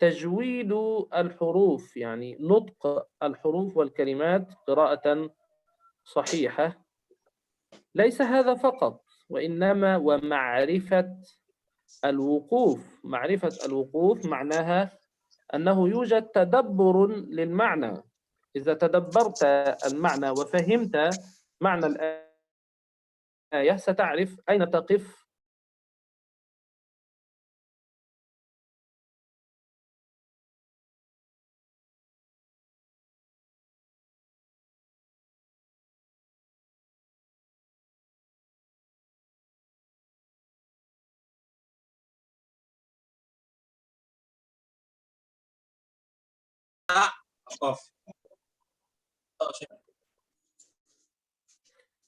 تجويد الحروف، يعني نطق الحروف والكلمات قراءة صحيحة. ليس هذا فقط، وإنما ومعرفة الوقوف. معرفة الوقوف معناها أنه يوجد تدبر للمعنى. إذا تدبرت المعنى وفهمت معنى الآية ستعرف أين تقف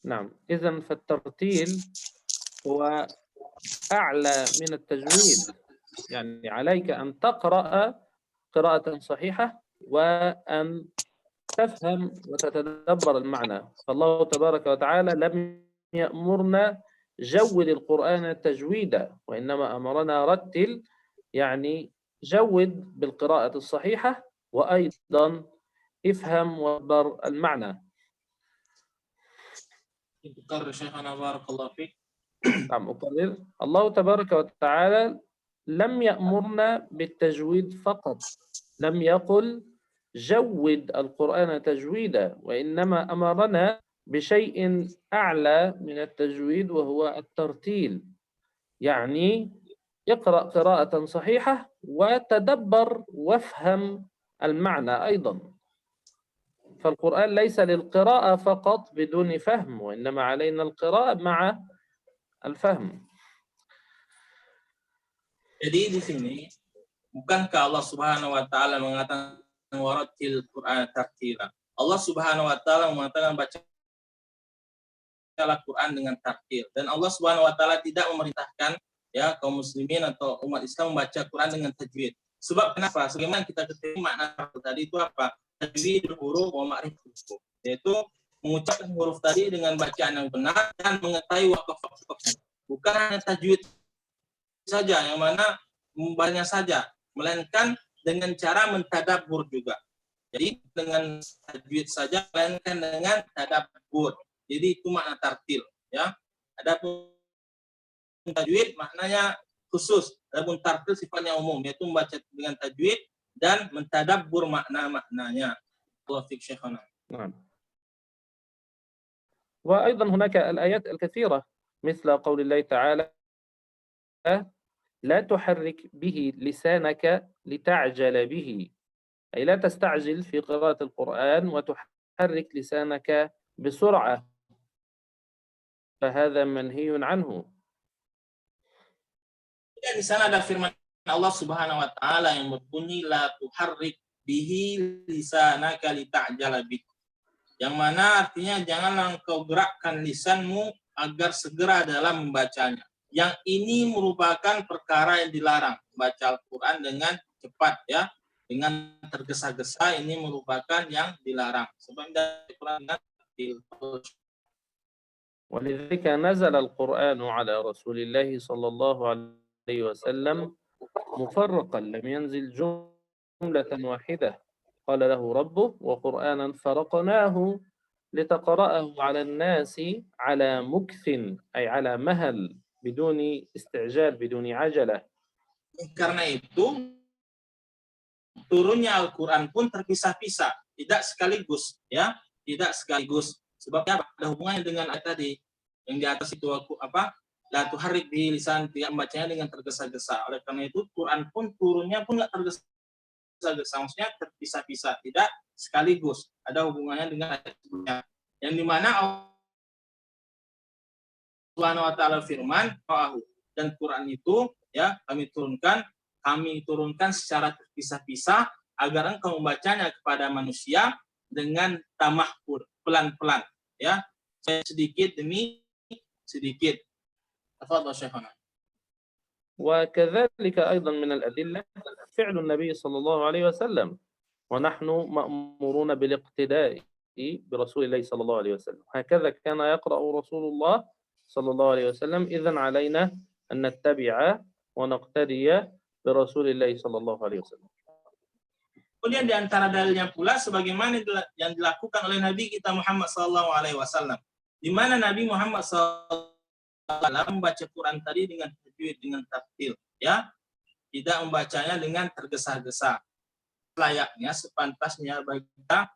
نعم. إذن فالترتيل هو أعلى من التجويد، يعني عليك أن تقرأ قراءة صحيحة وأن تفهم وتتدبر المعنى. فالله تبارك وتعالى لم يأمرنا جود القرآن تجويدا، وإنما أمرنا رتل، يعني جود بالقراءة الصحيحة وأيضا افهم وتدبر المعنى. نعم أكرر، الله تبارك وتعالى لم يأمرنا بالتجويد فقط، لم يقل جود القرآن تجويدا، وإنما أمرنا بشيء أعلى من التجويد وهو الترتيل. يعني اقرأ قراءة صحيحة وتدبر وافهم المعنى أيضا. فالقرآن ليس للقراءة فقط بدون فهم، وإنما علينا القراءة مع الفهم. Jadi di sini bukankah Allah Subhanahu wa taala mengatakan waratil Qur'an tartila? Allah Subhanahu wa taala mengatakan bacalah Quran dengan tartil, dan Allah Subhanahu wa taala tidak memerintahkan ya kaum muslimin atau umat Islam membaca Quran dengan tajwid. Sebab kenapa? Sebagaimana kita ketahui makna tadi itu apa? Tajwid huruf wa ma'rifat huruf, yaitu mengucapkan huruf tadi dengan bacaan yang benar dan mengetahui wakaf-wakaf. Bukan hanya tajwid saja yang mana membacanya saja, melainkan dengan cara mentadabbur juga. Jadi dengan tajwid saja, melainkan dengan tadabbur. Jadi itu makna tartil, ya. Adapun tajwid maknanya khusus, adapun tartil sifatnya umum, yaitu membaca dengan tajwid dan mentadabbur makna-maknanya. Taufiq Syekhana. وأيضا هناك الآيات الكثيرة مثل قول الله تعالى لا تحرك به لسانك لتعجل به، أي لا تستعجل في قراءة القرآن وتحرك لسانك بسرعة، فهذا منهي عنه. Dan di sana ada firman Allah Subhanahu wa taala yang berbunyi la tuharrik bihi lisanaka lita'jala bih. Yang mana artinya janganlah engkau gerakkan lisanmu agar segera dalam membacanya. Yang ini merupakan perkara yang dilarang, baca Al-Quran dengan cepat, ya, dengan tergesa-gesa, ini merupakan yang dilarang. Sebab dari Quran ولذلك نزل القرآن على رسول الله صلى الله عليه وسلم مفرقا، لم ينزل جملة واحدة. قال له ربه وقرآنا فرقناه لتقرأه على الناس على مكث، أي على مهل، بدون استعجال، بدون عجلة. Karena itu turunnya Al-Quran pun terpisah-pisah, tidak sekaligus, ya, tidak sekaligus. Sebabnya ada hubungannya dengan ayat tadi yang di atas itu apa? La tuharrik bihi lisan, tidak membacanya dengan tergesa-gesa. Oleh karena itu Quran pun turunnya pun tidak tergesa-gesa, maksudnya terpisah-pisah, tidak sekaligus. Ada hubungannya dengan ayat sebelumnya. Yang dimana Allah Subhanahu wa taala firman, dan Quran itu ya kami turunkan secara terpisah-pisah agar engkau membacanya kepada manusia dengan tamahkur, pelan-pelan, ya, sedikit demi sedikit. Tafadhal Syekhana. وكذلك أيضا من الأدلة فعل النبي صلى الله عليه وسلم، ونحن مأمورون بالاقتداء برسول الله صلى الله عليه وسلم. هكذا كان يقرأ رسول الله صلى الله عليه وسلم، إذن علينا أن نتبع ونقتدي برسول الله صلى الله عليه وسلم. Kemudian di antara dalilnya pula sebagaimana yang dilakukan oleh Nabi kita Muhammad sallallahu alaihi wasallam, di mana Nabi Muhammad sallallahu alaihi wasallam membaca Quran tadi dengan tajwid, dengan tartil, ya. Tidak membacanya dengan tergesa-gesa. Layaknya sepantasnya bagi kita,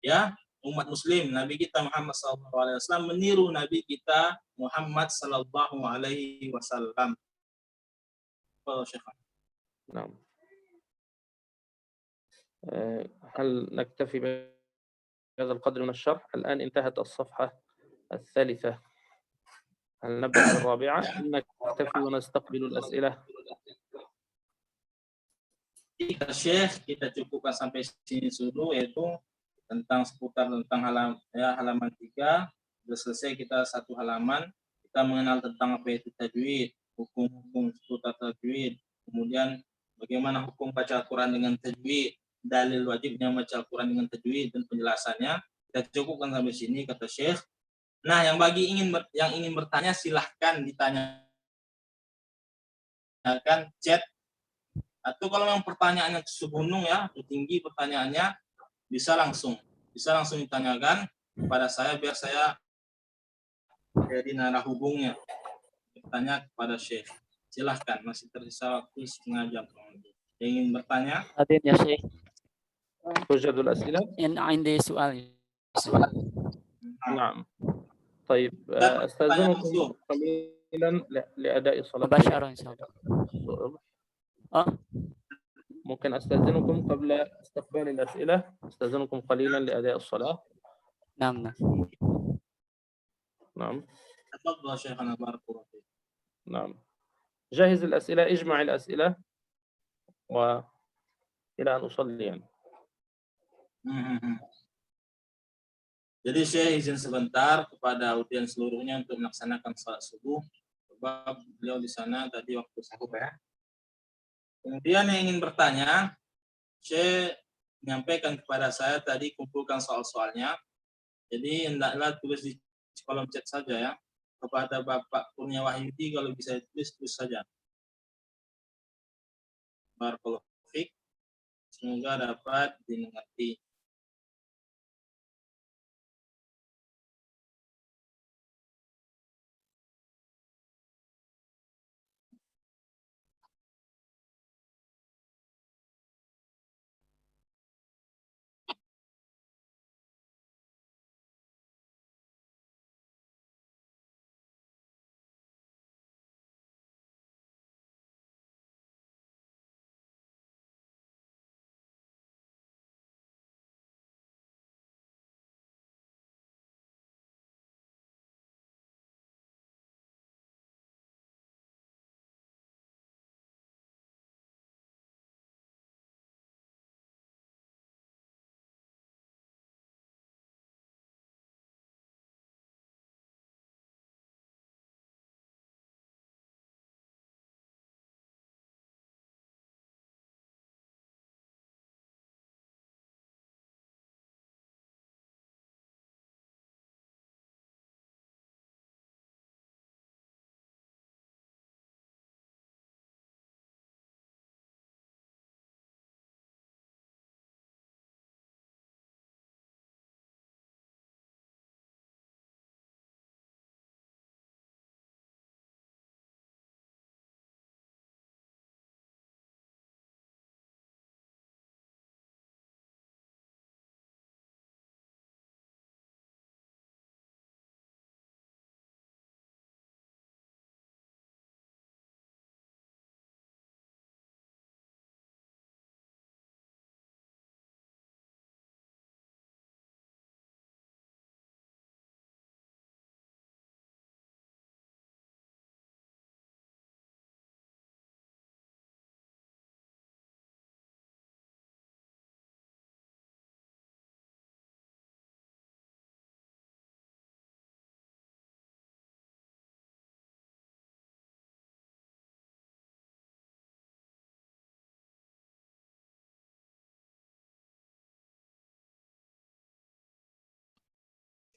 ya, umat muslim, Nabi kita Muhammad sallallahu alaihi wasallam meniru Nabi kita Muhammad sallallahu alaihi wasallam. نعم. هل نكتفي بهذا القدر من الشرح؟ الآن انتهت الصفحة الثالثة، هل نبدأ بالرابعة؟ نكتفي ونستقبل الأسئلة. Syekh, kita cukupkan sampai sini dulu, yaitu seputar tentang halaman 3. Sudah selesai kita satu halaman, kita mengenal tentang apa itu tajwid, hukum-hukum seputar tajwid, kemudian bagaimana hukum baca Al-Quran dengan tajwid, dalil wajibnya baca Al-Quran dengan tajwid dan penjelasannya. Kita cukupkan sampai sini, kata Syekh. Nah, yang ingin bertanya silahkan ditanyakan chat, atau kalau memang pertanyaannya segunung, ya, tinggi pertanyaannya, bisa langsung ditanyakan kepada saya biar saya jadi narah hubungnya bertanya kepada Syekh. Silahkan, masih tersisa waktu setengah jam. Yang ingin bertanya? Hadir ya Syekh. توجد الأسئلة؟ إن عندي سؤال. نعم. طيب أستأذنكم قليلا لأداء صلاة مباشرة إن شاء الله. ممكن أستأذنكم قبل استقبال الأسئلة، أستأذنكم قليلا لأداء الصلاة. نعم. نعم. تفضل شيخنا بارك الله فيك. نعم. جهز الأسئلة، اجمع الأسئلة وإلى أن أصلي يعني. Jadi saya izin sebentar kepada audiens seluruhnya untuk melaksanakan salat subuh, sebab beliau di sana tadi waktu sahur ya. Kemudian yang ingin bertanya, saya menyampaikan kepada saya tadi kumpulkan soal-soalnya. Jadi hendaklah tulis di kolom chat saja ya. Kepada Bapak Kurnia Wahyudi kalau bisa tulis saja. Barakallahu fiik. Semoga dapat dimengerti.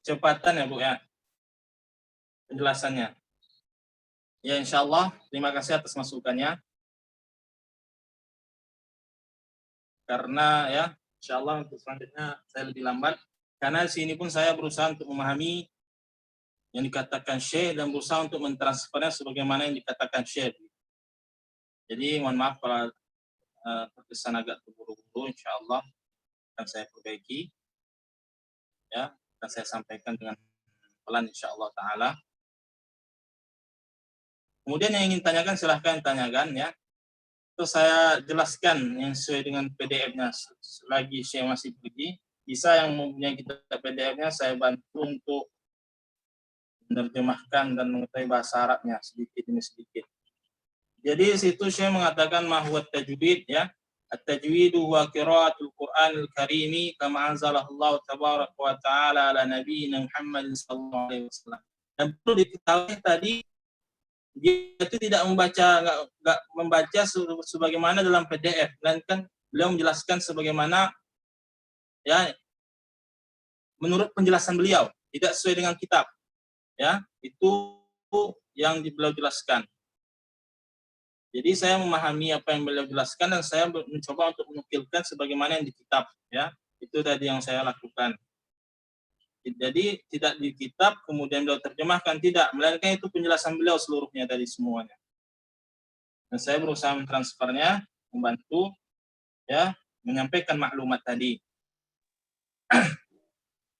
Kecepatan ya Bu ya penjelasannya. Ya insya Allah, terima kasih atas masukannya. Karena ya insya Allah untuk selanjutnya saya lebih lambat. Karena di sini pun saya berusaha untuk memahami yang dikatakan Syekh dan berusaha untuk mentransfernya sebagaimana yang dikatakan Syekh. Jadi mohon maaf kalau terkesan agak terburu-buru, insya Allah akan saya perbaiki. Ya, akan saya sampaikan dengan pelan insya Allah Ta'ala. Kemudian yang ingin tanyakan silahkan tanyakan ya. Terus saya jelaskan yang sesuai dengan PDF-nya. Selagi saya masih pergi, bisa yang mempunyai kita PDF-nya saya bantu untuk menerjemahkan dan mengetahui bahasa Arabnya sedikit demi sedikit. Jadi situ saya mengatakan mahwa tajwid ya. At-tajwid huwa qiraatul Qur'anil Karimi kama anzalallahu tabaraka wa ta'ala ala nabiyyina Muhammad sallallahu alaihi wasallam. Dan perlu diketahui tadi dia itu tidak membaca sebagaimana dalam PDF, melainkan beliau menjelaskan sebagaimana ya menurut penjelasan beliau, tidak sesuai dengan kitab. Ya, itu yang beliau jelaskan. Jadi saya memahami apa yang beliau jelaskan dan saya mencoba untuk menukilkan sebagaimana yang di kitab ya. Itu tadi yang saya lakukan. Jadi tidak di kitab kemudian beliau terjemahkan, tidak, melainkan itu penjelasan beliau seluruhnya dari semuanya. Dan saya berusaha mentransfernya, membantu ya menyampaikan maklumat tadi.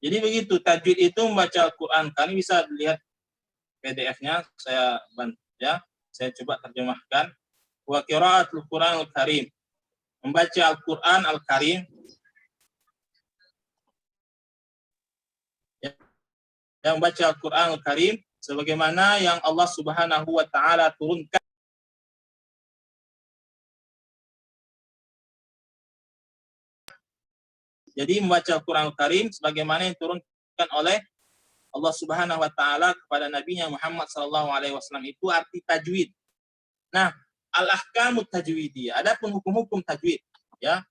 Jadi begitu, tajwid itu membaca Al-Quran. Kalian bisa lihat PDF-nya, saya bantu ya. Saya coba terjemahkan. Wa qiraatul Qur'anul Karim. Membaca Al-Quran Al-Karim. Yang membaca Al-Quran Al-Karim sebagaimana yang Allah Subhanahu wa taala turunkan. Jadi membaca Al-Quran Al-Karim sebagaimana yang diturunkan oleh Allah Subhanahu wa taala kepada Nabi-Nya Muhammad sallallahu alaihi wasallam, itu arti tajwid. Nah, al-ahkamut tajwidiyah, adapun hukum-hukum tajwid ya.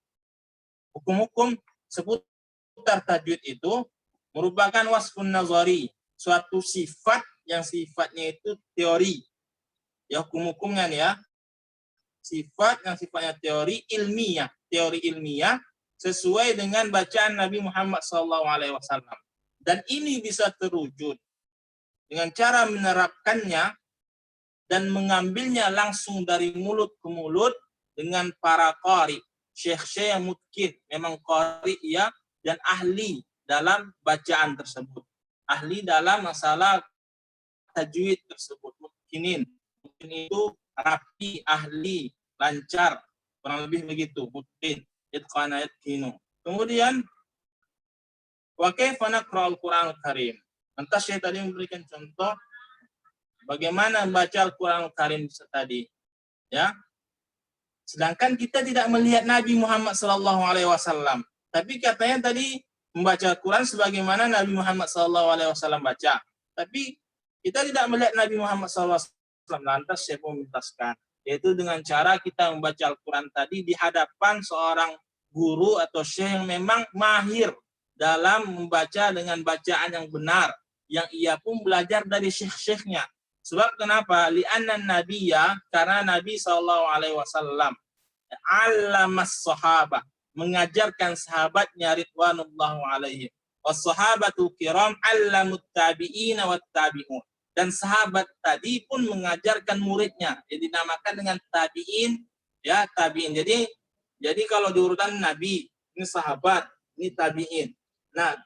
Hukum-hukum seputar tajwid itu merupakan wasfun nazari, suatu sifat yang sifatnya itu teori. Ya, hukum-hukumnya ya. Sifat yang sifatnya teori ilmiah, sesuai dengan bacaan Nabi Muhammad SAW. Dan ini bisa terwujud dengan cara menerapkannya dan mengambilnya langsung dari mulut ke mulut dengan para qari, syekh-syekh yang mutqin, memang qari ya, dan ahli dalam bacaan tersebut. Ahli dalam masalah tajwid tersebut. Mutqinin. Mutqin itu rapi, ahli, lancar, kurang lebih begitu. Mutqin. Itqana yatkinu. Kemudian wa kaifa naqra'ul Qur'anul Karim. Lantas saya tadi memberikan contoh bagaimana membaca Al-Qur'anul Karim tadi. Ya. Sedangkan kita tidak melihat Nabi Muhammad sallallahu alaihi wasallam. Tapi katanya tadi membaca Al-Quran sebagaimana Nabi Muhammad SAW baca. Tapi kita tidak melihat Nabi Muhammad SAW. Lantas saya mau menjelaskan, yaitu dengan cara kita membaca Al-Quran tadi di hadapan seorang guru atau syekh yang memang mahir dalam membaca dengan bacaan yang benar, yang ia pun belajar dari syekh-syekhnya. Sebab kenapa? Li'anna nabiyya, karena Nabi SAW alamas sahabah, mengajarkan sahabatnya ridwanullahu alaihim. Was-sahabatul kiram 'allamut tabi'ina wat tabi'un. Dan sahabat tadi pun mengajarkan muridnya. Jadi dinamakan dengan tabi'in, ya, tabi'in. Jadi kalau diurutan Nabi, ini sahabat, ini tabi'in. Nah,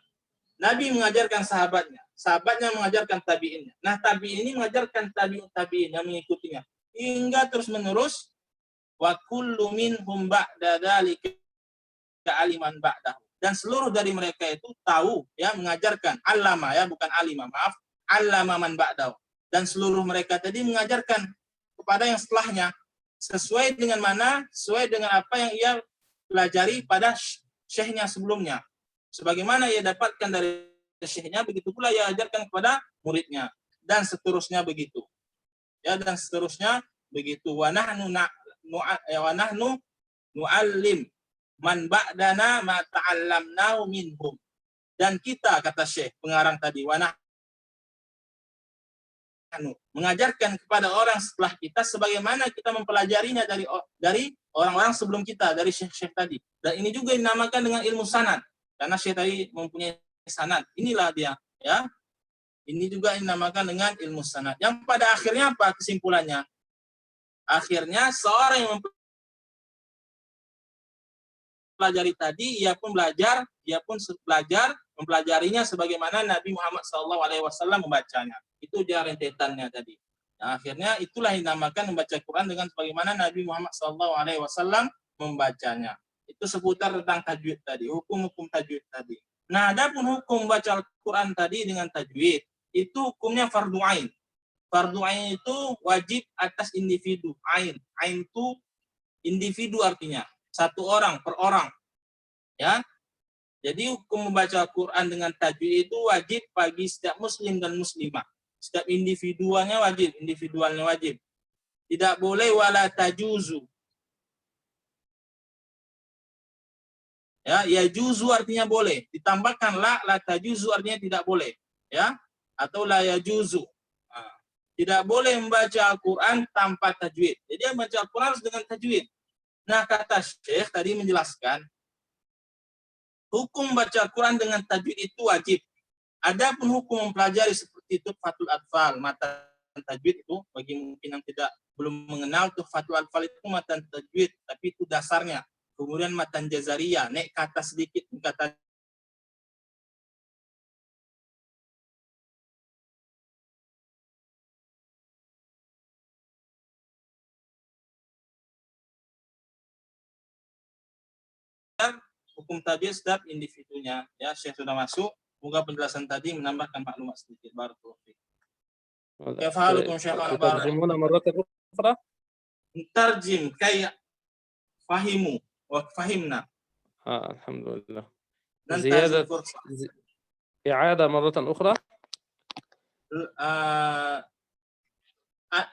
Nabi mengajarkan sahabatnya, sahabatnya mengajarkan tabi'innya. Nah, tabi'in ini mengajarkan tabi'in yang mengikutinya. Hingga terus-menerus wa kullu minhum ba'da dzalika aliman ba'dahu. Dan seluruh dari mereka itu tahu, ya, mengajarkan, allama, ya, bukan alima, maaf, allama man ba'dahu. Dan seluruh mereka tadi mengajarkan kepada yang setelahnya sesuai dengan mana? Sesuai dengan apa yang ia pelajari pada syekhnya sebelumnya. Sebagaimana ia dapatkan dari syekhnya, begitu pula ia ajarkan kepada muridnya, dan seterusnya begitu. Ya, dan seterusnya begitu. Wa nahnu nu'allim man ba'dana ma ta'allamnahu minhum. Dan kita, kata Syekh pengarang tadi, mengajarkan kepada orang setelah kita sebagaimana kita mempelajarinya dari orang-orang sebelum kita, dari syekh-syekh tadi. Dan ini juga dinamakan dengan ilmu sanad, karena syekh tadi mempunyai sanad. Inilah dia, ya. Ini juga dinamakan dengan ilmu sanad. Yang pada akhirnya apa kesimpulannya? Akhirnya seorang yang mempelajari tadi, ia pun belajar mempelajarinya sebagaimana Nabi Muhammad SAW membacanya. Itu dia rentetannya tadi. Nah, akhirnya itulah yang dinamakan membaca Quran dengan sebagaimana Nabi Muhammad SAW membacanya. Itu seputar tentang tajwid tadi, hukum-hukum tajwid tadi. Nah, adapun hukum baca Al-Quran tadi dengan tajwid, itu hukumnya fardu ain. Fardu ain itu wajib atas individu. Ain itu individu artinya. Satu orang per orang. Ya. Jadi hukum membaca Al-Quran dengan tajwid itu wajib bagi setiap muslim dan muslimah. Setiap individualnya wajib. Tidak boleh wala tajuzu. Ya juzu artinya boleh. Ditambahkan la tajuzu artinya tidak boleh. Ya, atau la yajuzu. Nah, tidak boleh membaca Al-Quran tanpa tajwid. Jadi membaca Al-Quran harus dengan tajwid. Nah, kata Syekh tadi menjelaskan, hukum baca Al-Quran dengan tajwid itu wajib. Adapun hukum mempelajari seperti Tuhfatul Atfal, matan tajwid itu, bagi mungkin yang belum mengenal Tuhfatul Atfal itu matan tajwid, tapi itu dasarnya. kemudian matan jazariyah, naik ke atas sedikit kata hukum tadi setiap individunya. Ya, Syekh sudah masuk. Semoga penjelasan tadi menambahkan maklumat sedikit. Barakallahu fiik. Kaifa halukum Syekhana Barak? تترجمون مرة أخرى؟ Tarjim kay fahimu wa fahimna. الحمد لله. ننتهز زيادة الفرصة. إعادة مرة أخرى.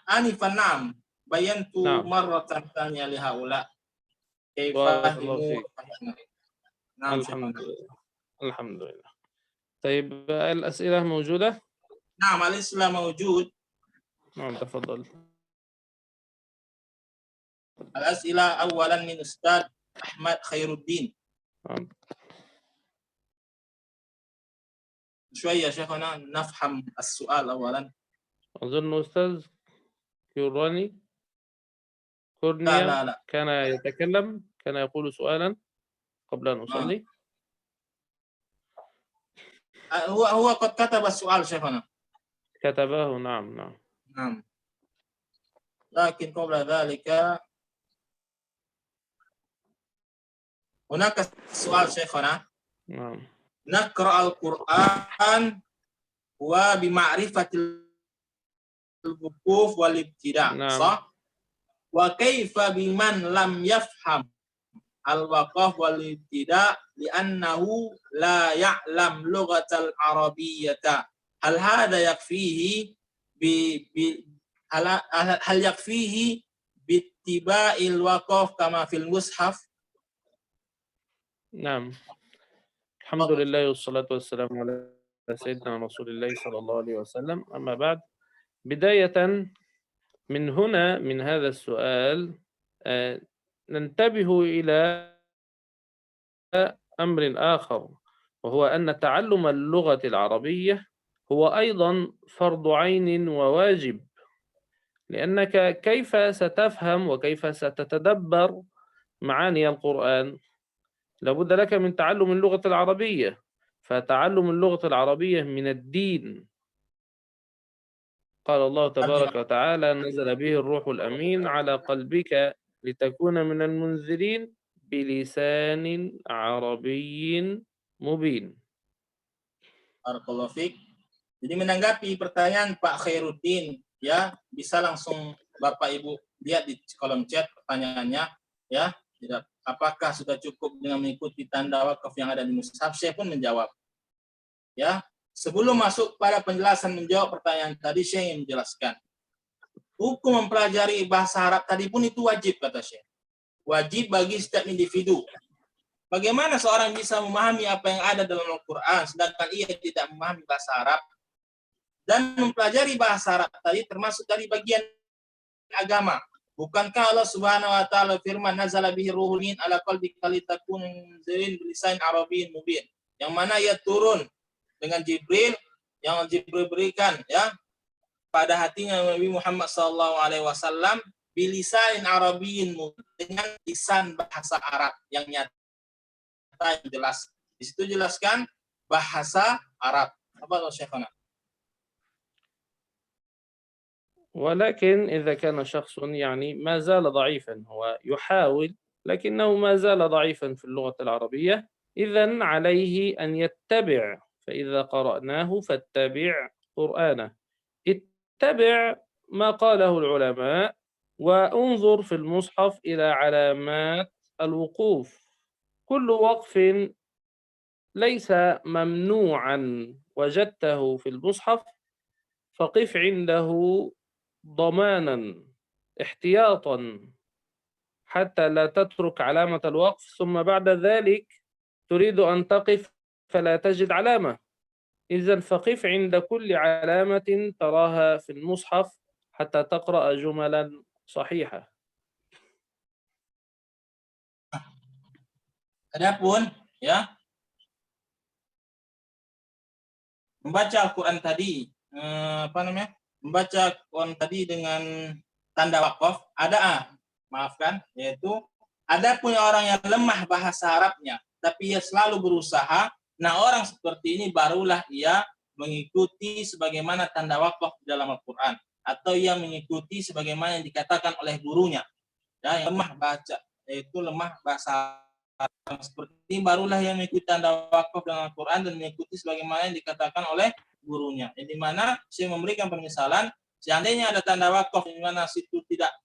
آنفا نعم بينت نعم. مرة ثانية لهؤلاء كيف بارك الله فهموا فيك. وفهمنا. نعم الحمد شكرا. لله. الحمد لله. طيب الأسئلة موجودة؟ نعم الإسلام موجود. نعم تفضل. الأسئلة أولا من أستاذ أحمد خير الدين. نعم. شوية شيخنا نفهم السؤال أولا. أظن أستاذ كوراني لا كورنيا لا لا كان يتكلم، كان يقول سؤالا قبل أن أصلي. هو قد كتب السؤال شيخنا. كتبه نعم نعم. نعم. لكن قبل ذلك هناك سؤال شيخنا. نعم. نقرأ القرآن وبمعرفة الوقوف والابتداء نعم. صح؟ وكيف بمن لم يفهم الوقف والابتداء لأنه لا يعلم لغة العربية، هل هذا يكفيه هل يكفيه باتباع الوقف كما في المصحف؟ نعم. الحمد لله والصلاة والسلام على سيدنا رسول الله صلى الله عليه وسلم. أما بعد، بداية من هنا من هذا السؤال ننتبه إلى أمر آخر، وهو أن تعلم اللغة العربية هو أيضا فرض عين وواجب، لأنك كيف ستفهم وكيف ستتدبر معاني القرآن؟ لابد لك من تعلم اللغة العربية، فتعلم اللغة العربية من الدين. قال الله تبارك وتعالى: نزل به الروح الأمين على قلبك لتكون من المنذرين بلسان عربي مبين. Barakallahu fiik. Jadi menanggapi pertanyaan Pak Khairuddin, ya, bisa langsung Bapak Ibu lihat di kolom chat pertanyaannya, ya. Tidak, apakah sudah cukup dengan mengikuti tanda wakaf yang ada di mushaf? Saya pun menjawab. Ya, sebelum masuk pada penjelasan menjawab pertanyaan tadi, saya ingin menjelaskan. Hukum mempelajari bahasa Arab tadi pun itu wajib, kata Syekh. Wajib bagi setiap individu. Bagaimana seorang bisa memahami apa yang ada dalam Al-Quran sedangkan ia tidak memahami bahasa Arab? Dan mempelajari bahasa Arab tadi termasuk dari bagian agama. Bukankah Allah Subhanahu wa taala firman nazala bihi ruhul min ala qalbika litakuna munzirin bilisan arabiyyin mubin. Yang mana ia turun dengan Jibril, yang Jibril berikan, ya, pada hatinya Nabi Muhammad SAW bilisan arabiyyin mubin, dengan lisan bahasa Arab yang nyata, yang jelas. Di situ jelaskan bahasa Arab. Apa Syekhana? ولكن إذا كان شخص يعني ما زال ضعيفا، هو يحاول لكنه ما زال ضعيفا في اللغة العربية، إذن عليه أن يتبع، فإذا قرأناه فاتبع قرآنه. اتبع ما قاله العلماء وانظر في المصحف إلى علامات الوقوف. كل وقف ليس ممنوعا وجدته في المصحف فقف عنده ضمانا احتياطا حتى لا تترك علامة الوقف ثم بعد ذلك تريد أن تقف فلا تجد علامة. إذن فقف عند كل علامة تراها في المصحف حتى تقرأ جملا صحيحة. Adapun, ya, membaca Al-Quran tadi, membaca Quran tadi dengan tanda wakaf, yaitu Adapun orang yang lemah bahasa Arabnya, tapi ia selalu berusaha, nah orang seperti ini barulah ia mengikuti sebagaimana tanda wakaf di dalam Al-Quran, atau ia mengikuti sebagaimana yang dikatakan oleh gurunya. Ya, yang lemah baca, yaitu lemah bahasa Arab seperti ini barulah yang mengikuti tanda wakaf dalam Al-Quran dan mengikuti sebagaimana yang dikatakan oleh gurunya. Yang dimana saya memberikan permisalan, seandainya ada tanda wakaf di mana situ tidak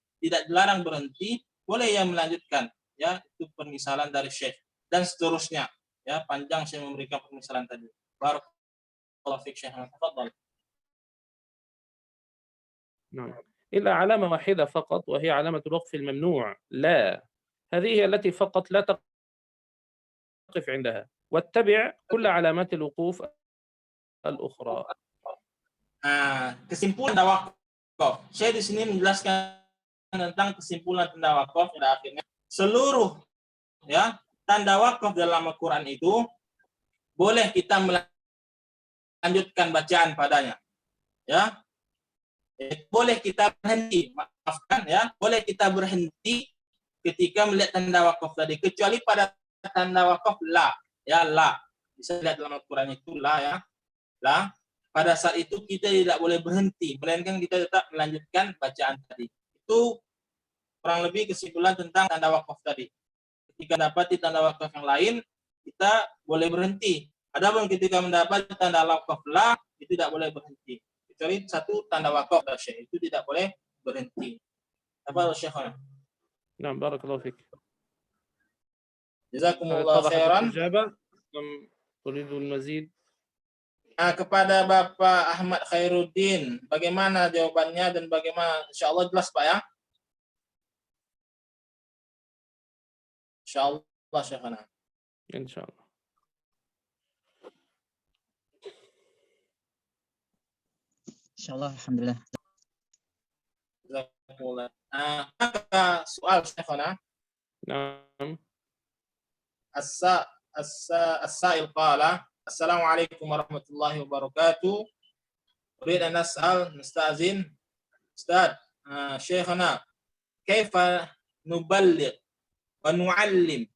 dilarang berhenti, boleh ia melanjutkan. Ya, itu permisalan dari Syekh dan seterusnya. Ya, panjang saya memberikan permisalan tadi. Barakallahu fiik Syekh. Tafadhal. نعم. إلا علامة واحدة فقط وهي علامة الوقف الممنوع، لا، هذه هي التي فقط لا تقف عندها، واتبع كل علامات الوقوف الأخرى. Kesimpulan tanda wakaf. Saya di sini menjelaskan tentang kesimpulan tanda wakaf pada akhirnya. Seluruh ya tanda wakaf dalam Al-Quran itu boleh kita melanjutkan bacaan padanya. Ya. Boleh kita berhenti, maafkan ya, boleh kita berhenti ketika melihat tanda wakaf tadi, kecuali pada tanda wakaf la, ya la, bisa lihat dalam Al-Quran itu la ya, la. Pada saat itu kita tidak boleh berhenti, melainkan kita tetap melanjutkan bacaan tadi. Itu kurang lebih kesimpulan tentang tanda wakaf tadi. Ketika mendapati tanda wakaf yang lain, kita boleh berhenti. Adapun ketika mendapat tanda wakaf la, itu tidak boleh berhenti. Kecuali satu tanda wakaf Syekh, itu tidak boleh berhenti. Apa Syekhana? نعم بارك الله فيك. Jazakumullah khairan. تريد المزيد؟ Kepada Bapak Ahmad Khairuddin, bagaimana jawabannya dan bagaimana? Insyaallah jelas Pak ya. Insyaallah Syekhana. Insyaallah. Insyaallah, alhamdulillah. Jazakumullah. Maka soal Syekhana. نعم. السائل قال السلام عليكم ورحمة الله وبركاته. أريد أن نستأذن أستاذ شيخنا كيف نبلغ ونعلم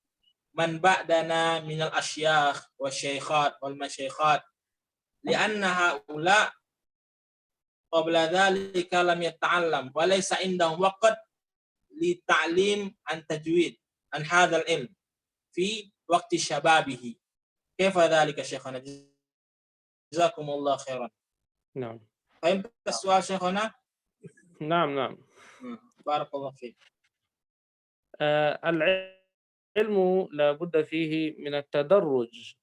من بعدنا من الأشياخ والشيخات والمشايخات لأن هؤلاء قبل ذلك لم يتعلم وليس عندهم وقت للتعليم عن تجويد عن هذا العلم في وقت شبابه. كيف ذلك شيخنا؟ جزاكم الله خيرا. نعم. فهمت السؤال شيخنا؟ نعم. بارك الله فيك. العلم لابد فيه من التدرج،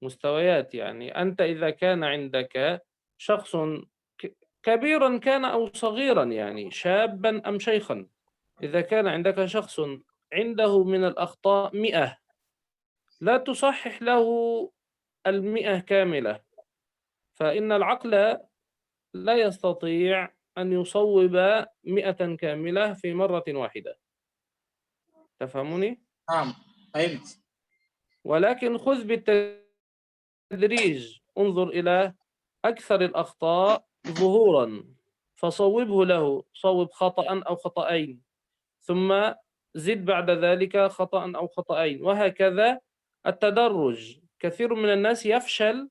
مستويات. يعني أنت إذا كان عندك شخص كبيرا كان أو صغيرا، يعني شابا أم شيخا، إذا كان عندك شخص عنده من الأخطاء 100، لا تصحح له 100 كاملة، فإن العقل لا يستطيع أن يصوب 100 كاملة في مرة واحدة. تفهموني؟ نعم فهمت. ولكن خذ بالتدريج، انظر إلى أكثر الأخطاء ظهورا فصوبه له، صوب خطأ أو خطأين، ثم زد بعد ذلك خطأ أو خطأين، وهكذا التدرج. كثير من الناس يفشل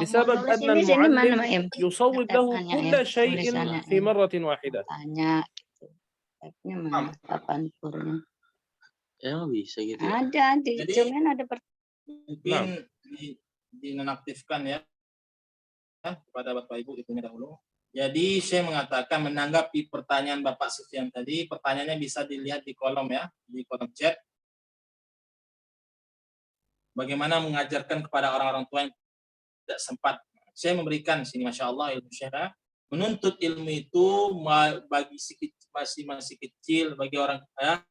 بسبب أن المعلم يصوب له كل شيء في مرة واحدة. Bisa gitu. Ada, cuman ada mungkin dinonaktifkan ya kepada Bapak Ibu itunya dahulu. Jadi saya mengatakan menanggapi pertanyaan Bapak Sufyan tadi, pertanyaannya bisa dilihat di kolom ya, di kolom chat. Bagaimana mengajarkan kepada orang-orang tua yang tidak sempat. Saya memberikan sini Masya Allah ilmu syekh. Menuntut ilmu itu bagi masih kecil, bagi orang kaya,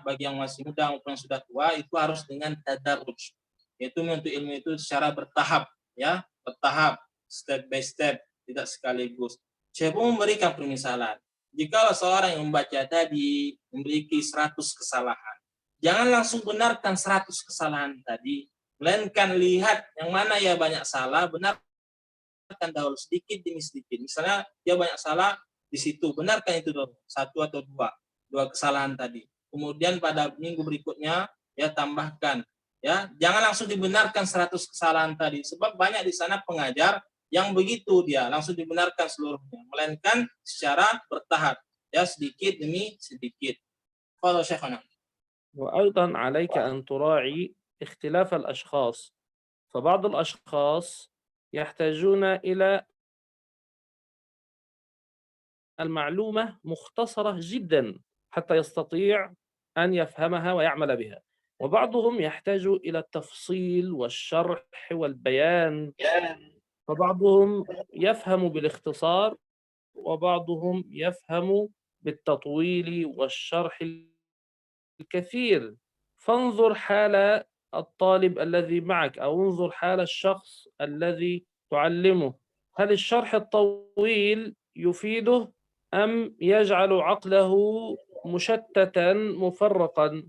bagi yang masih muda maupun yang sudah tua, itu harus dengan tadarruj. Yaitu menuntut ilmu itu secara bertahap, ya, bertahap, step by step, tidak sekaligus. Saya pun memberikan permisalan. Jika seorang yang membaca tadi memiliki 100 kesalahan, jangan langsung benarkan 100 kesalahan tadi, melainkan lihat yang mana ya banyak salah, benarkan dahulu sedikit demi sedikit. Misalnya dia banyak salah di situ, benarkan itu dulu, 1 atau 2 kesalahan tadi. kemudian pada minggu berikutnya ya tambahkan. Ya, jangan langsung dibenarkan 100 kesalahan tadi, sebab banyak di sana pengajar yang begitu, dia langsung dibenarkan seluruhnya, melainkan secara bertahap, ya, sedikit demi sedikit. Qala Syekhana. وأيضا عليك أن تراعي اختلاف الأشخاص، فبعض الأشخاص يحتاجون إلى المعلومة مختصرة جدا حتى يستطيع أن يفهمها ويعمل بها، وبعضهم يحتاج إلى التفصيل والشرح والبيان، فبعضهم يفهم بالاختصار وبعضهم يفهم بالتطويل والشرح الكثير. فانظر حال الطالب الذي معك أو انظر حال الشخص الذي تعلمه، هل الشرح الطويل يفيده أم يجعل عقله مشتتا مفرقا؟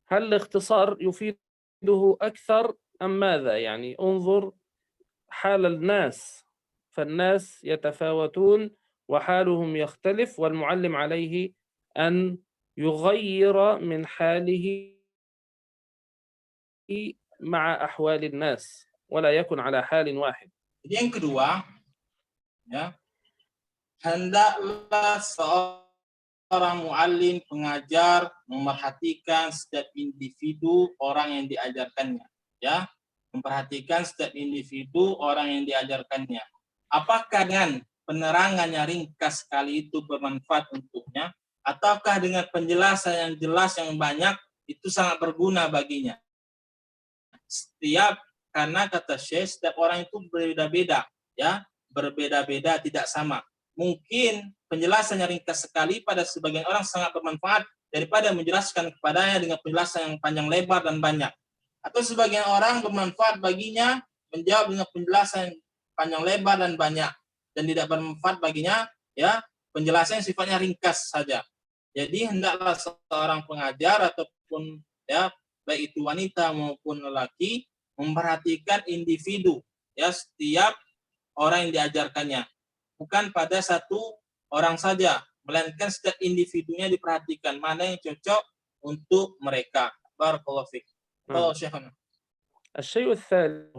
هل الاختصار يفيده أكثر أم ماذا؟ يعني انظر حال الناس، فالناس يتفاوتون وحالهم يختلف، والمعلم عليه أن يغير من حاله مع أحوال الناس ولا يكن على حال واحد. Yang kedua, ya, hendaklah seorang muallim pengajar memperhatikan setiap individu orang yang diajarkannya, ya, memperhatikan setiap individu orang yang diajarkannya. Apakah dengan penerangannya ringkas sekali itu bermanfaat untuknya, ataukah dengan penjelasan yang jelas yang banyak itu sangat berguna baginya? Karena kata Syekh, setiap orang itu berbeda-beda, ya, berbeda-beda, tidak sama. Mungkin penjelasan yang ringkas sekali pada sebagian orang sangat bermanfaat daripada menjelaskan kepadanya dengan penjelasan yang panjang lebar dan banyak. Atau sebagian orang bermanfaat baginya menjawab dengan penjelasan panjang lebar dan banyak, dan tidak bermanfaat baginya, ya, penjelasan yang sifatnya ringkas saja. Jadi hendaklah seorang pengajar ataupun, ya, baik itu wanita maupun lelaki, memperhatikan individu, ya, setiap orang yang diajarkannya, bukan pada satu orang saja, melainkan setiap individunya diperhatikan mana yang cocok untuk mereka. Barakallahu fiik. الشيء الثالث،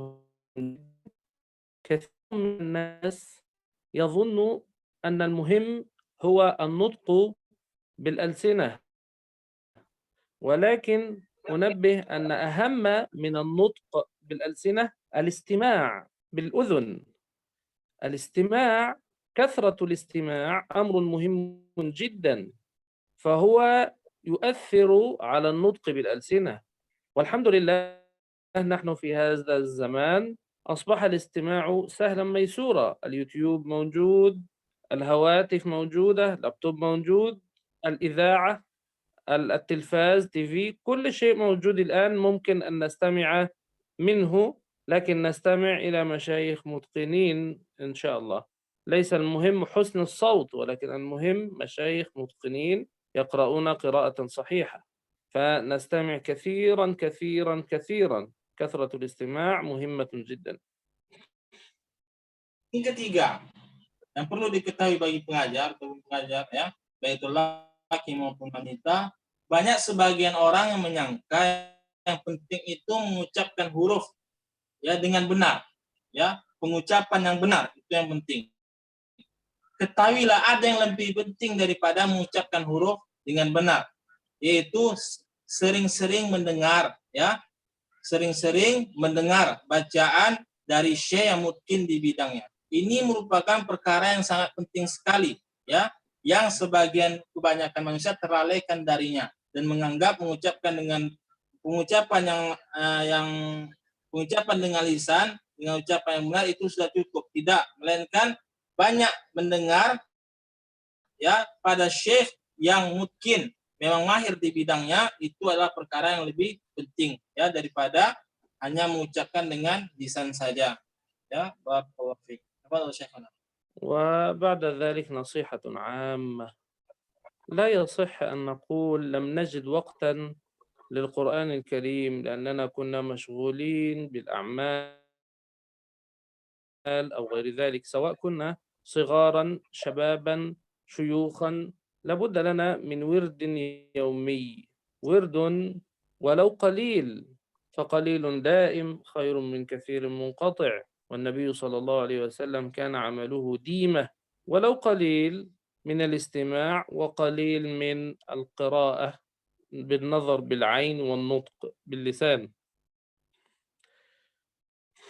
كثير من الناس يظن أن المهم هو النطق بالألسنة، ولكن أنبه أن أهم من النطق بالألسنة الاستماع بالأذن. الاستماع، كثرة الاستماع أمر مهم جدا، فهو يؤثر على النطق بالألسنة. والحمد لله نحن في هذا الزمان أصبح الاستماع سهلا ميسورا، اليوتيوب موجود، الهواتف موجودة، لابتوب موجود، الإذاعة، التلفاز، تيفي، كل شيء موجود الآن ممكن أن نستمع منه، لكن نستمع إلى مشايخ متقنين إن شاء الله. ليس المهم حسن الصوت، ولكن المهم مشايخ متقنين يقرؤون قراءة صحيحة، فنستمع كثيرا كثيرا كثيرا. كثرة الاستماع مهمة جدا. Yang ketiga, yang perlu diketahui bagi pengajar, ya, baik itu laki maupun wanita, banyak sebagian orang yang menyangka yang penting itu mengucapkan huruf, ya, dengan benar, ya, pengucapan yang benar itu yang penting. Ketahuilah ada yang lebih penting daripada mengucapkan huruf dengan benar, yaitu sering-sering mendengar, ya, sering-sering mendengar bacaan dari syekh yang mungkin di bidangnya. Ini merupakan perkara yang sangat penting sekali, ya, yang kebanyakan manusia terlalaikan darinya dan menganggap mengucapkan dengan pengucapan pengucapan dengan lisan, dengan ucapan yang benar itu sudah cukup. Tidak, melainkan banyak mendengar, ya, pada syekh yang mungkin memang mahir di bidangnya, itu adalah perkara yang lebih penting, ya, daripada hanya mengucapkan dengan lisan saja. Ya, barakallahu fiik. وبعد ذلك نصيحة عامة، لا يصح أن نقول لم نجد وقتا للقرآن الكريم لأننا كنا مشغولين بالأعمال أو غير ذلك، سواء كنا صغارا، شبابا، شيوخا، لابد لنا من ورد يومي، ورد ولو قليل، فقليل دائم خير من كثير منقطع. والنبي صلى الله عليه وسلم كان عمله ديمة، ولو قليل من الاستماع وقليل من القراءة بالنظر بالعين والنطق باللسان.